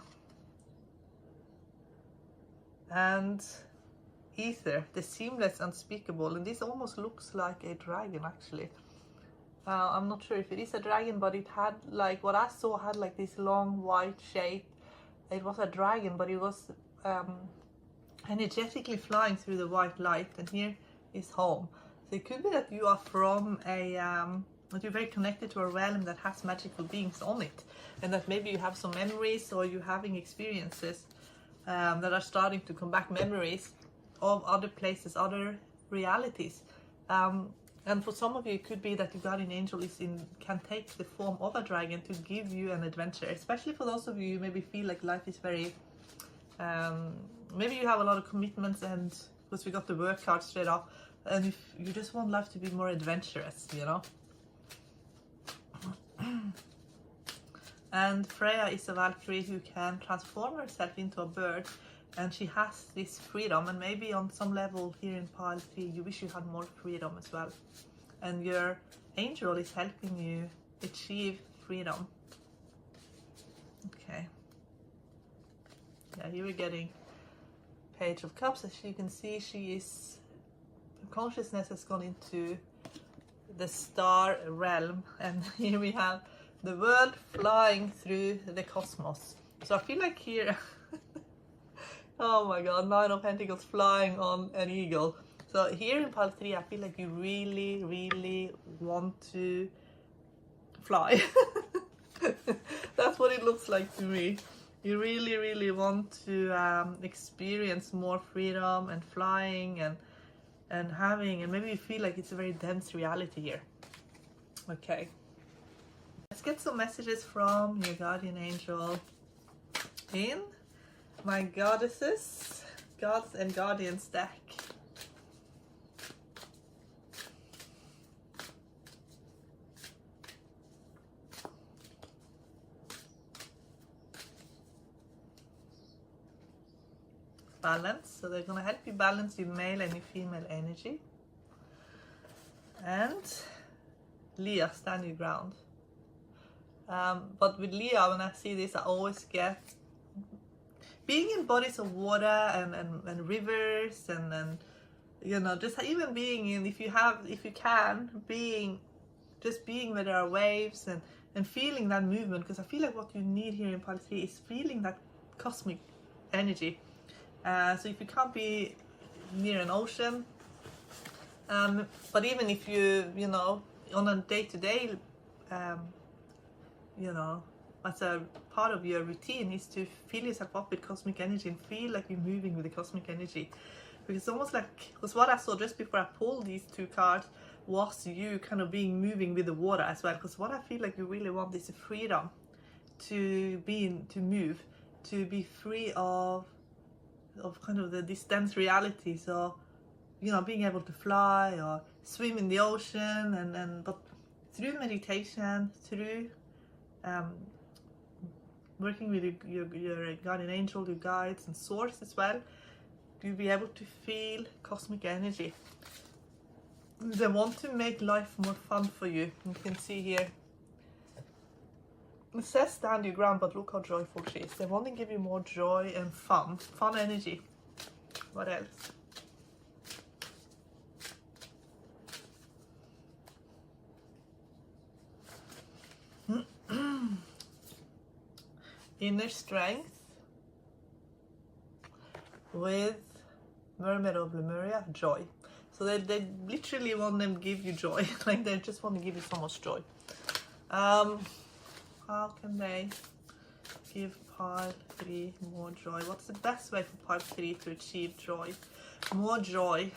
and ether, the seamless, unspeakable, and this almost looks like a dragon actually. I'm not sure if it is a dragon, but it had like, what I saw had like this long white shape. It was a dragon, but it was energetically flying through the white light, and here is home. So it could be that you are from a that you're very connected to a realm that has magical beings on it, and that maybe you have some memories, or you're having experiences that are starting to come back, memories of other places, other realities. And for some of you, it could be that your guardian angel can take the form of a dragon to give you an adventure. Especially for those of you who maybe feel like life is very, maybe you have a lot of commitments, and because we got the work card straight up, and if you just want life to be more adventurous, you know. And Freya is a Valkyrie who can transform herself into a bird, and she has this freedom, and maybe on some level here in pile 3 you wish you had more freedom as well, and your angel is helping you achieve freedom. Okay, yeah, here we're getting Page of Cups. As you can see, consciousness has gone into the star realm, and here we have the world flying through the cosmos. So I feel like here oh my god, 9 of Pentacles flying on an eagle. So here in pile 3, I feel like you really, really want to fly. That's what it looks like to me. You really, really want to experience more freedom and flying and having, and maybe you feel like it's a very dense reality here. Okay. Let's get some messages from your guardian angel in my goddesses, gods and guardians deck. Balance, so they're going to help you balance your male and your female energy. And Leah, stand your ground. But with Leah, when I see this, I always get being in bodies of water and rivers and you know, just even being in, if you can, just being where there are waves and feeling that movement, because I feel like what you need here in pile 3 is feeling that cosmic energy. So if you can't be near an ocean, but even if you know, on a day-to-day, you know, as a part of your routine is to fill yourself up with cosmic energy and feel like you're moving with the cosmic energy. Because it's almost like, because what I saw just before I pulled these 2 cards was you kind of moving with the water as well. Because what I feel like you really want is the freedom to move, to be free of kind of this dense reality. So, you know, being able to fly or swim in the ocean, but through meditation, through working with your guardian angel, your guides and source as well, you'll be able to feel cosmic energy. They want to make life more fun for you. You can see here, it says stand your ground, but look how joyful she is. They want to give you more joy and fun energy. What else? Inner strength with Mermaid of Lemuria, joy. So they literally want them to give you joy. Like they just want to give you so much joy. How can they give pile 3 more joy? What's the best way for pile 3 to achieve joy? More joy.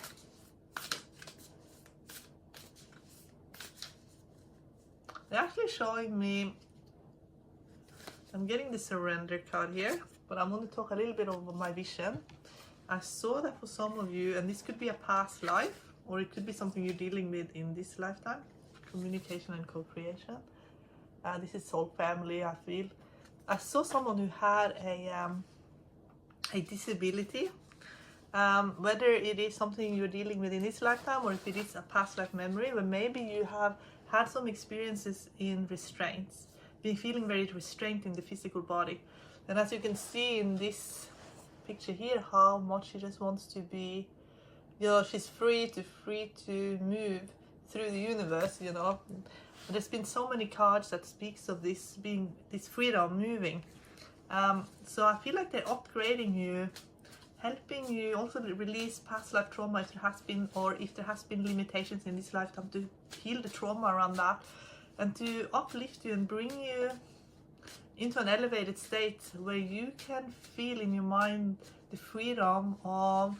They're actually showing me, I'm getting the surrender card here, but I'm going to talk a little bit about my vision. I saw that for some of you, and this could be a past life, or it could be something you're dealing with in this lifetime. Communication and co-creation. This is soul family, I feel. I saw someone who had a disability. Whether it is something you're dealing with in this lifetime or if it is a past life memory, where maybe you have had some experiences in restraints, been feeling very restrained in the physical body. And as you can see in this picture here, how much she just wants to be, you know, she's free to move through the universe, you know. There's been so many cards that speaks of this being, this freedom, moving. So I feel like they're upgrading you, helping you also release past life trauma if there has been, or if there has been limitations in this lifetime, to heal the trauma around that, and to uplift you and bring you into an elevated state where you can feel in your mind the freedom of,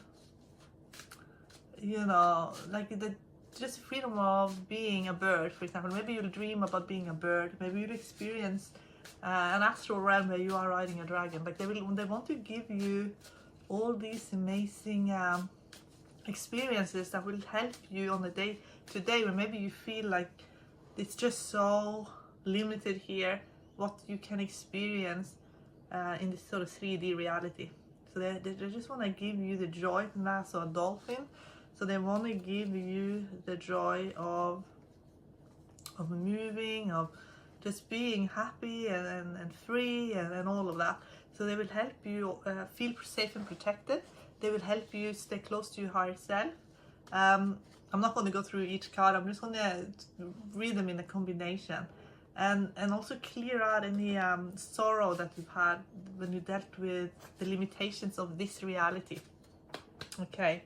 you know, like the just freedom of being a bird, for example. Maybe you'll dream about being a bird. Maybe you'll experience an astral realm where you are riding a dragon. Like they want to give you all these amazing experiences that will help you on the day to day, when maybe you feel like it's just so limited here, what you can experience in this sort of 3D reality. So they just want to give you the joy. Now, so a dolphin. So they want to give you the joy of moving, of just being happy and free and all of that. So they will help you feel safe and protected. They will help you stay close to your higher self. I'm not going to go through each card. I'm just going to read them in a combination. And also clear out any sorrow that you've had when you dealt with the limitations of this reality. Okay.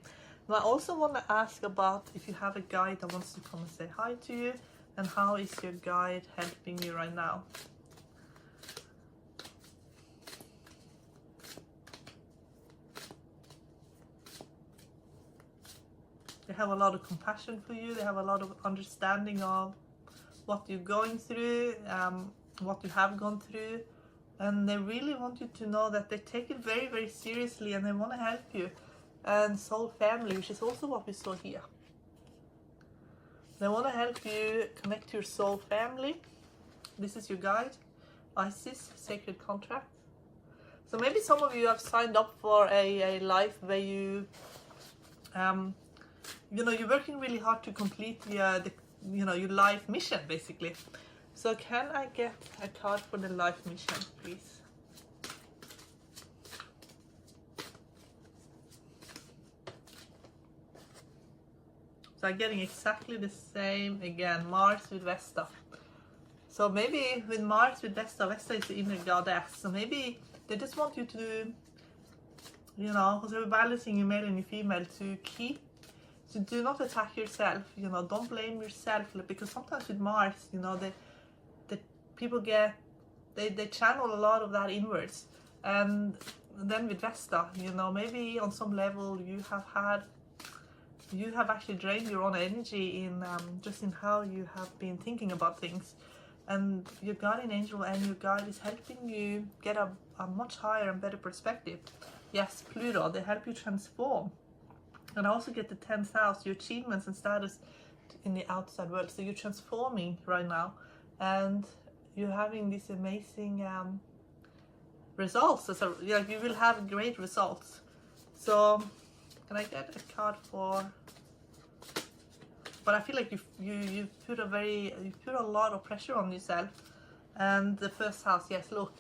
Now I also want to ask about if you have a guide that wants to come and say hi to you, and how is your guide helping you right now? They have a lot of compassion for you. They have a lot of understanding of what you're going through, what you have gone through, and they really want you to know that they take it very, very seriously, and they want to help you. And soul family, which is also what we saw here. They want to help you connect to your soul family. This is your guide, Isis, sacred contract. So maybe some of you have signed up for a life where you, you know, you're working really hard to complete your life mission, basically. So can I get a card for the life mission, please? So I'm getting exactly the same again, Mars with Vesta. So maybe with Mars with Vesta, Vesta is the inner goddess. So maybe they just want you to, you know, because we're balancing your male and your female, to do not attack yourself, you know, don't blame yourself, because sometimes with Mars, you know, the people get, they channel a lot of that inwards. And then with Vesta, you know, maybe on some level you have actually drained your own energy in just in how you have been thinking about things. And your guardian angel and your guide is helping you get a much higher and better perspective. Yes, Pluto, they help you transform. And I also get the 10th house, your achievements and status in the outside world. So you're transforming right now, and you're having these amazing results. So like, you will have great results. So can I get a card for? But I feel like you put a lot of pressure on yourself. And the first house, yes, look,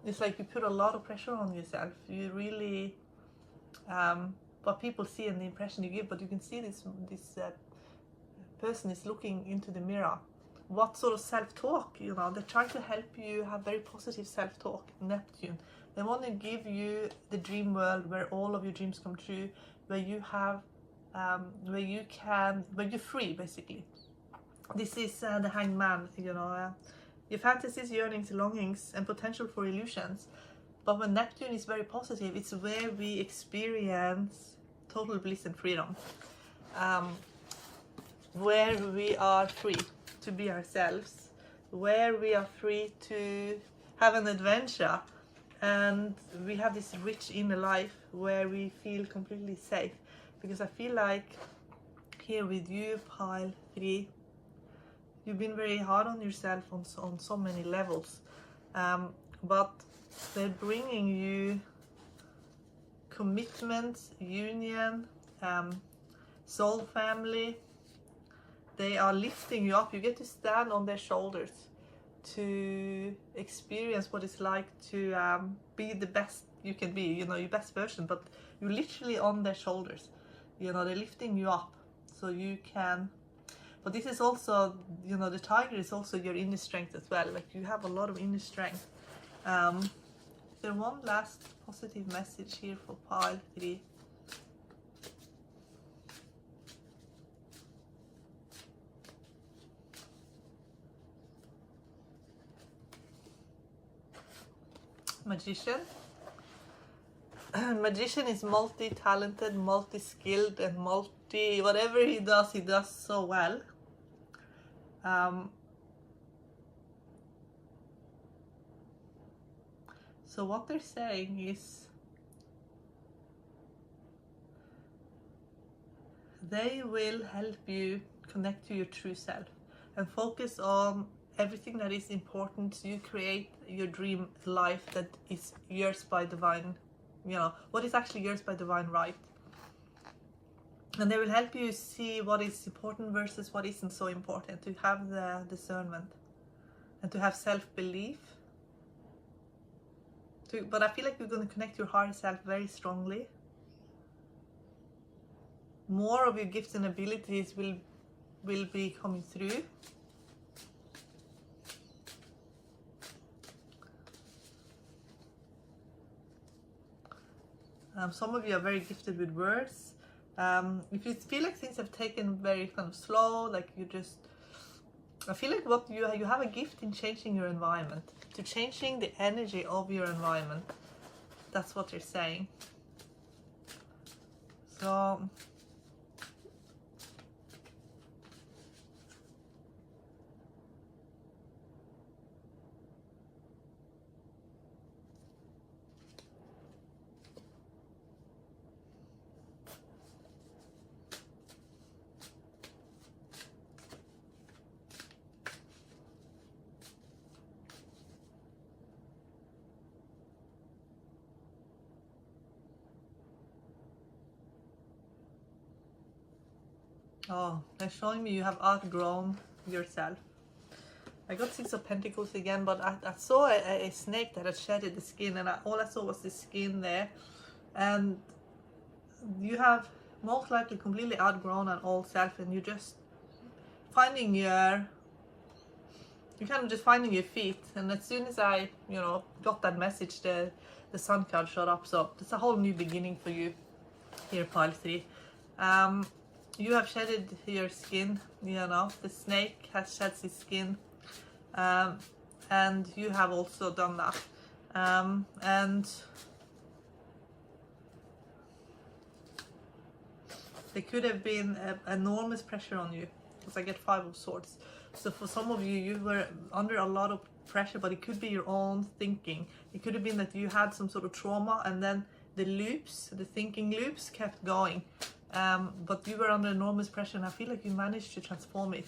it's like you put a lot of pressure on yourself. You really, what people see and the impression you give, but you can see this person is looking into the mirror. What sort of self-talk, you know, they try to help you have very positive self-talk. Neptune, they want to give you the dream world where all of your dreams come true, where you have where you're free, basically. This is the Hanged Man, you know, your fantasies, yearnings, longings, and potential for illusions. But when Neptune is very positive, it's where we experience total bliss and freedom, where we are free to be ourselves, where we are free to have an adventure, and we have this rich inner life where we feel completely safe. Because I feel like here with you, pile 3, you've been very hard on yourself on so many levels, but they're bringing you commitment, union, soul family. They are lifting you up. You get to stand on their shoulders to experience what it's like to be the best you can be, you know, your best version, but you're literally on their shoulders. You know, they're lifting you up so you can. But this is also, you know, the tiger is also your inner strength as well. Like, you have a lot of inner strength. There's one last positive message here for pile 3. Magician. Magician is multi-talented, multi-skilled, and whatever he does so well. So what they're saying is they will help you connect to your true self and focus on everything that is important. So you create your dream life that is yours by divine, you know, what is actually yours by divine right. And they will help you see what is important versus what isn't so important, to have the discernment and to have self-belief. But I feel like you're going to connect your higher self very strongly. More of your gifts and abilities will be coming through. Some of you are very gifted with words. If you feel like things have taken very kind of slow, like you just, I feel like what you have a gift in changing your environment, to changing the energy of your environment. That's what they're saying. So oh, they're showing me you have outgrown yourself. I got 6 of Pentacles again, but I saw a snake that had shedded the skin, and all I saw was the skin there. And you have most likely completely outgrown an old self, and you're just finding you're kind of just finding your feet. And as soon as I, you know, got that message, the sun card showed up. So it's a whole new beginning for you here, pile 3. You have shedded your skin, you know, the snake has shed his skin, and you have also done that. And there could have been enormous pressure on you, because I get 5 of Swords. So for some of you, you were under a lot of pressure, but it could be your own thinking. It could have been that you had some sort of trauma, and then the loops, the thinking loops kept going. But you were under enormous pressure, and I feel like you managed to transform it.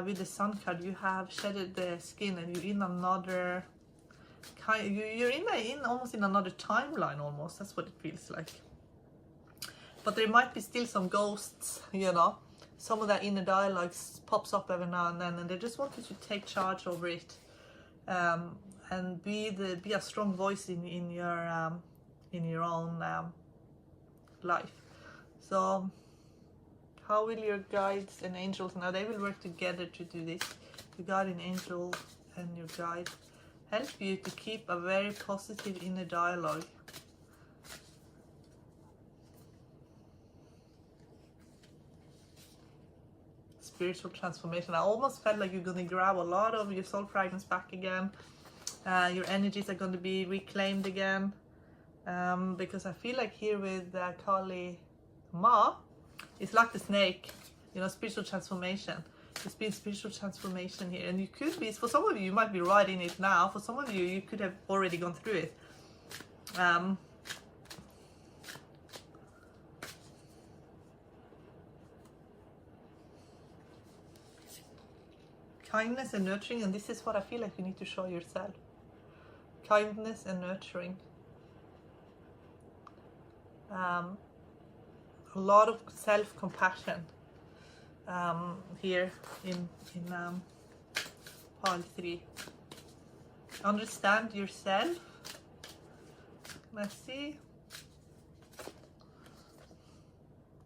With the Sun card, you have shedded the skin, and you're in another kind. You're in almost in another timeline. Almost, that's what it feels like. But there might be still some ghosts, you know. Some of that inner dialogue pops up every now and then, and they just want you to take charge over it, and be a strong voice in your own life. So how will your guides and angels, now they will work together to do this, your guardian angel and your guide, help you to keep a very positive inner dialogue. Spiritual transformation. I almost felt like you're going to grab a lot of your soul fragments back again. Your energies are going to be reclaimed again, because I feel like here with Kali Ma, it's like the snake, you know, spiritual transformation. There's been spiritual transformation here, and you could be, for some of you, you might be right in it now. For some of you, you could have already gone through it. Kindness and nurturing, and this is what I feel like you need to show yourself. Kindness and nurturing. a lot of self-compassion here in pile 3. Understand yourself. Let's see.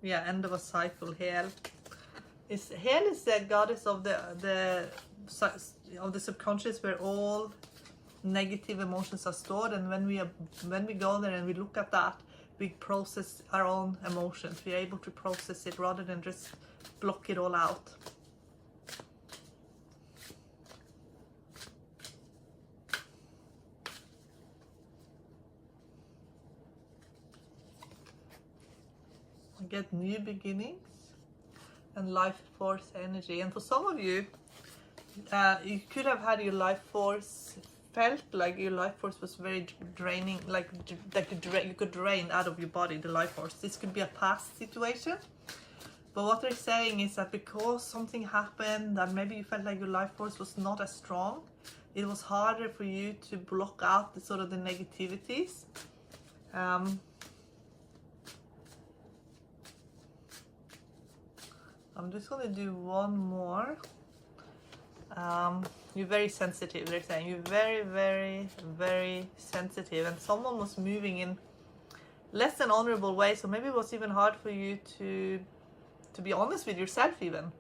Yeah, end of a cycle. Hel is the goddess of the subconscious, where all negative emotions are stored, and when we go there and we look at that, we process our own emotions. We're able to process it rather than just block it all out. Get new beginnings and life force energy. And for some of you, you could have had your life force, felt like your life force was very draining, like you could drain out of your body the life force. This could be a past situation, but what they're saying is that because something happened that maybe you felt like your life force was not as strong, it was harder for you to block out the sort of the negativities. I'm just going to do one more. You're very sensitive, they're saying. You're very, very, very sensitive. And someone was moving in less than honorable way. So maybe it was even hard for you to be honest with yourself even.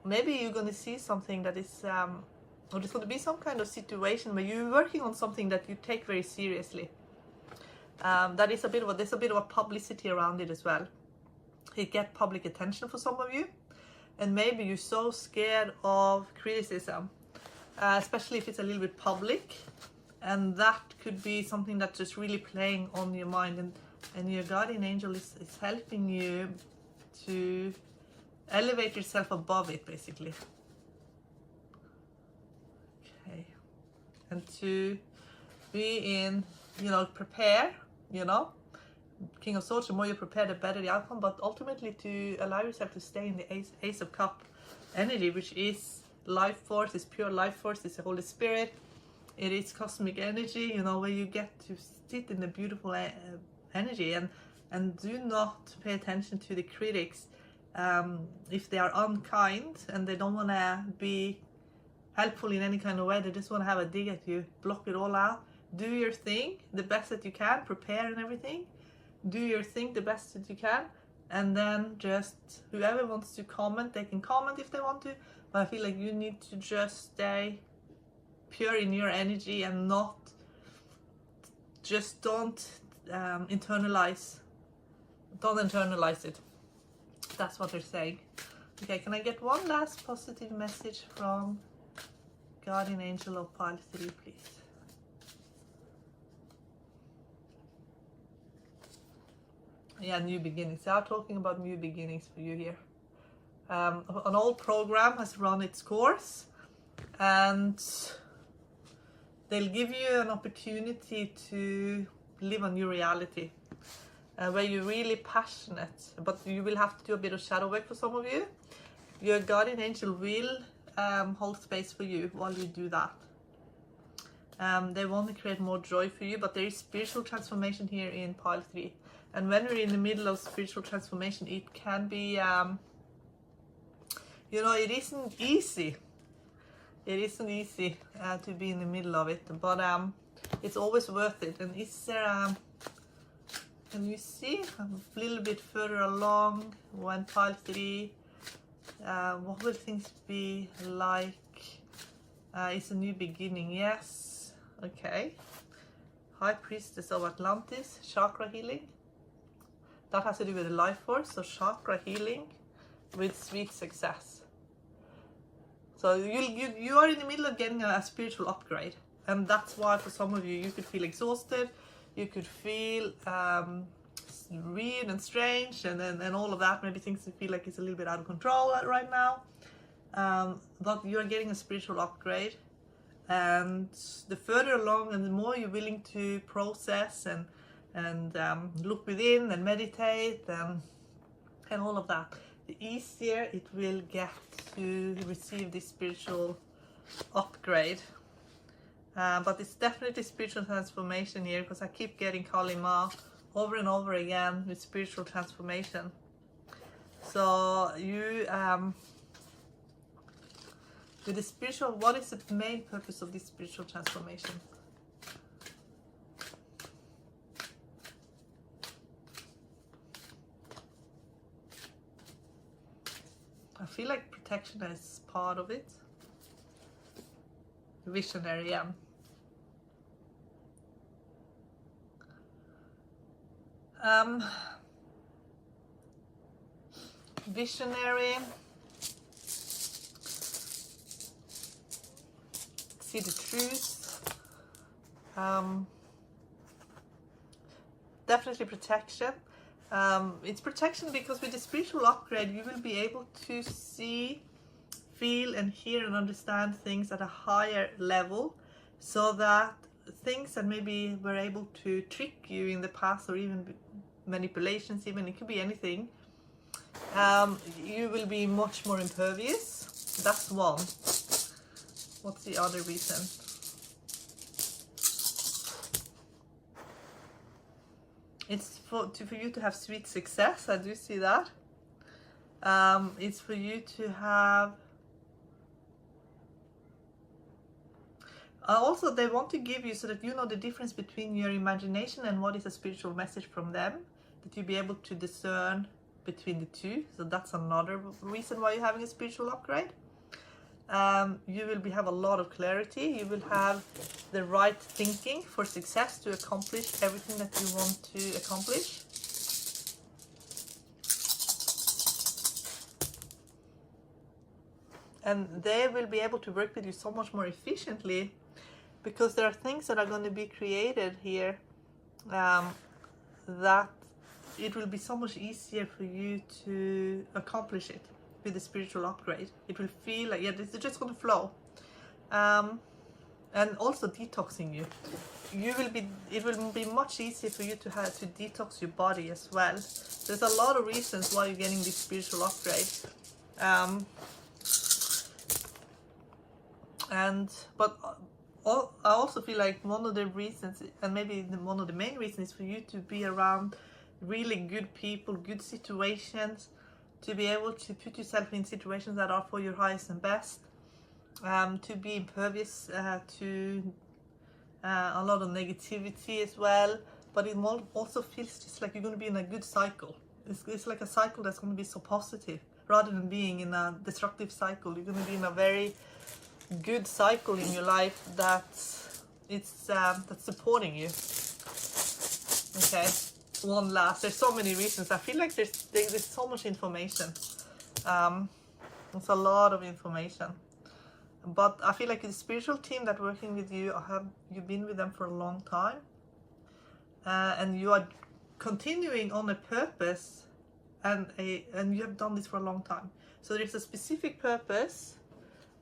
Maybe you're going to see something that is, or there's going to be some kind of situation where you're working on something that you take very seriously. That is there's a bit of a publicity around it as well. It get public attention for some of you, and maybe you're so scared of criticism, especially if it's a little bit public, and that could be something that's just really playing on your mind, and your guardian angel is helping you to elevate yourself above it, basically. Okay, and to be in, prepare, King of Swords, the more you prepare, the better the outcome, but ultimately to allow yourself to stay in the Ace of Cup energy, which is life force, is pure life force, it's the Holy Spirit, it is cosmic energy, where you get to sit in the beautiful energy, and do not pay attention to the critics if they are unkind and they don't want to be helpful in any kind of way. They just want to have a dig at you. Block it all out. Do your thing the best that you can, prepare and everything. Do your thing the best that you can, and then just whoever wants to comment, they can comment if they want to, but I feel like you need to just stay pure in your energy and don't internalize it. That's what they're saying. Okay, can I get one last positive message from Guardian Angel of pile 3, please? Yeah, new beginnings. They are talking about new beginnings for you here. An old program has run its course, and they'll give you an opportunity to live a new reality where you're really passionate, but you will have to do a bit of shadow work for some of you. Your guardian angel will hold space for you while you do that. They want to create more joy for you, but there is spiritual transformation here in pile 3. And when we're in the middle of spiritual transformation, it can be, it isn't easy. It isn't easy to be in the middle of it, but it's always worth it. And is there, can you see a little bit further along when pile 3, what will things be like? It's a new beginning, yes. Okay. High Priestess of Atlantis, chakra healing. That has to do with the life force, so chakra healing with sweet success. So you are in the middle of getting a spiritual upgrade, and that's why for some of you could feel exhausted, you could feel weird and strange, and all of that. Maybe things feel like it's a little bit out of control right now, but you're getting a spiritual upgrade, and the further along and the more you're willing to process and look within and meditate and all of that, the easier it will get to receive this spiritual upgrade. But it's definitely spiritual transformation here, because I keep getting Kali Ma over and over again with spiritual transformation. So you with the spiritual, what is the main purpose of this spiritual transformation? I feel like protection is part of it. Visionary, yeah. Visionary. See the truth. Definitely protection. It's protection because with the spiritual upgrade you will be able to see, feel and hear and understand things at a higher level, so that things that maybe were able to trick you in the past, or even manipulations, even it could be anything, you will be much more impervious. That's one. What's the other reason? It's for you to have sweet success. I do see that. It's for you to have. Also, they want to give you so that you know the difference between your imagination and what is a spiritual message from them. That you be able to discern between the two. So that's another reason why you're having a spiritual upgrade. You will have a lot of clarity. You will have the right thinking for success to accomplish everything that you want to accomplish. And they will be able to work with you so much more efficiently, because there are things that are going to be created here that it will be so much easier for you to accomplish it with the spiritual upgrade. It will feel like, yeah, it's just going to flow. And also detoxing you. It will be much easier for you to detox your body as well. There's a lot of reasons why you're getting this spiritual upgrade. I also feel like one of the reasons, and maybe one of the main reasons, is for you to be around really good people, good situations, to be able to put yourself in situations that are for your highest and best, to be impervious to a lot of negativity as well. But it also feels just like you're going to be in a good cycle. It's like a cycle that's going to be so positive, rather than being in a destructive cycle. You're going to be in a very good cycle in your life that's supporting you. Okay, one last. There's so many reasons. I feel like there's so much information. It's a lot of information. But I feel like the spiritual team that working with you, you've been with them for a long time, and you are continuing on a purpose, and you have done this for a long time. So there's a specific purpose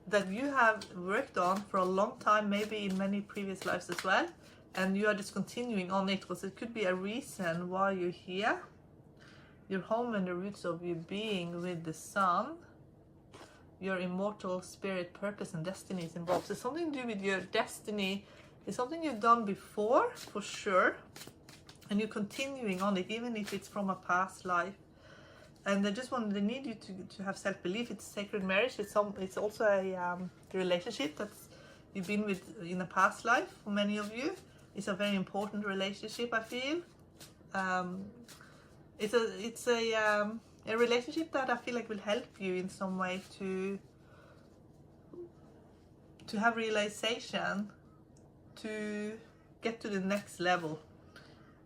that you have worked on for a long time, maybe in many previous lives as well, and you are just continuing on it, because it could be a reason why you're here. Your home and the roots of your being with the sun, your immortal spirit, purpose and destiny is involved. So something to do with your destiny is something you've done before, for sure, and you're continuing on it, even if it's from a past life. And they need you to have self-belief. It's sacred marriage. It's also a relationship that you've been with in a past life. For many of you, it's a very important relationship, I feel. It's a relationship that I feel like will help you in some way to have realization, to get to the next level.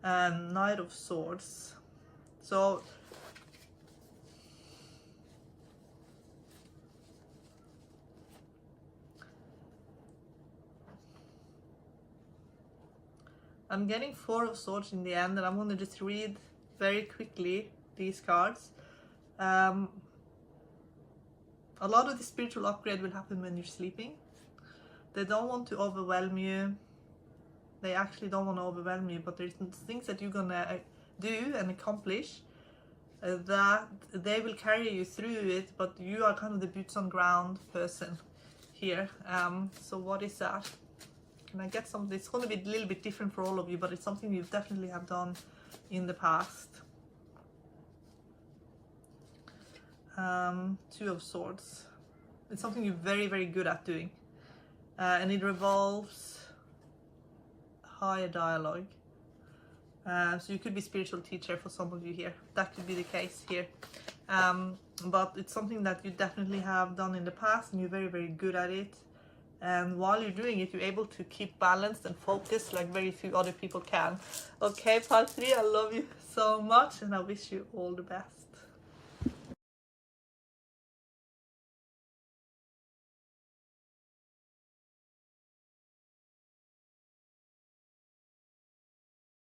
Knight of Swords. So I'm getting Four of Swords in the end, and I'm going to just read very quickly these cards. A lot of the spiritual upgrade will happen when you're sleeping. They don't want to overwhelm you. They actually don't want to overwhelm you, but there's things that you're going to do and accomplish that they will carry you through it, but you are kind of the boots on ground person here. So what is that? Can I get something? It's going to be a little bit different for all of you, but it's something you definitely have done in the past. Two of Swords. It's something you're very, very good at doing. And it revolves higher dialogue. So you could be spiritual teacher for some of you here. That could be the case here. But it's something that you definitely have done in the past and you're very, very good at it. And while you're doing it, you're able to keep balanced and focused like very few other people can. Okay, part 3, I love you so much and I wish you all the best.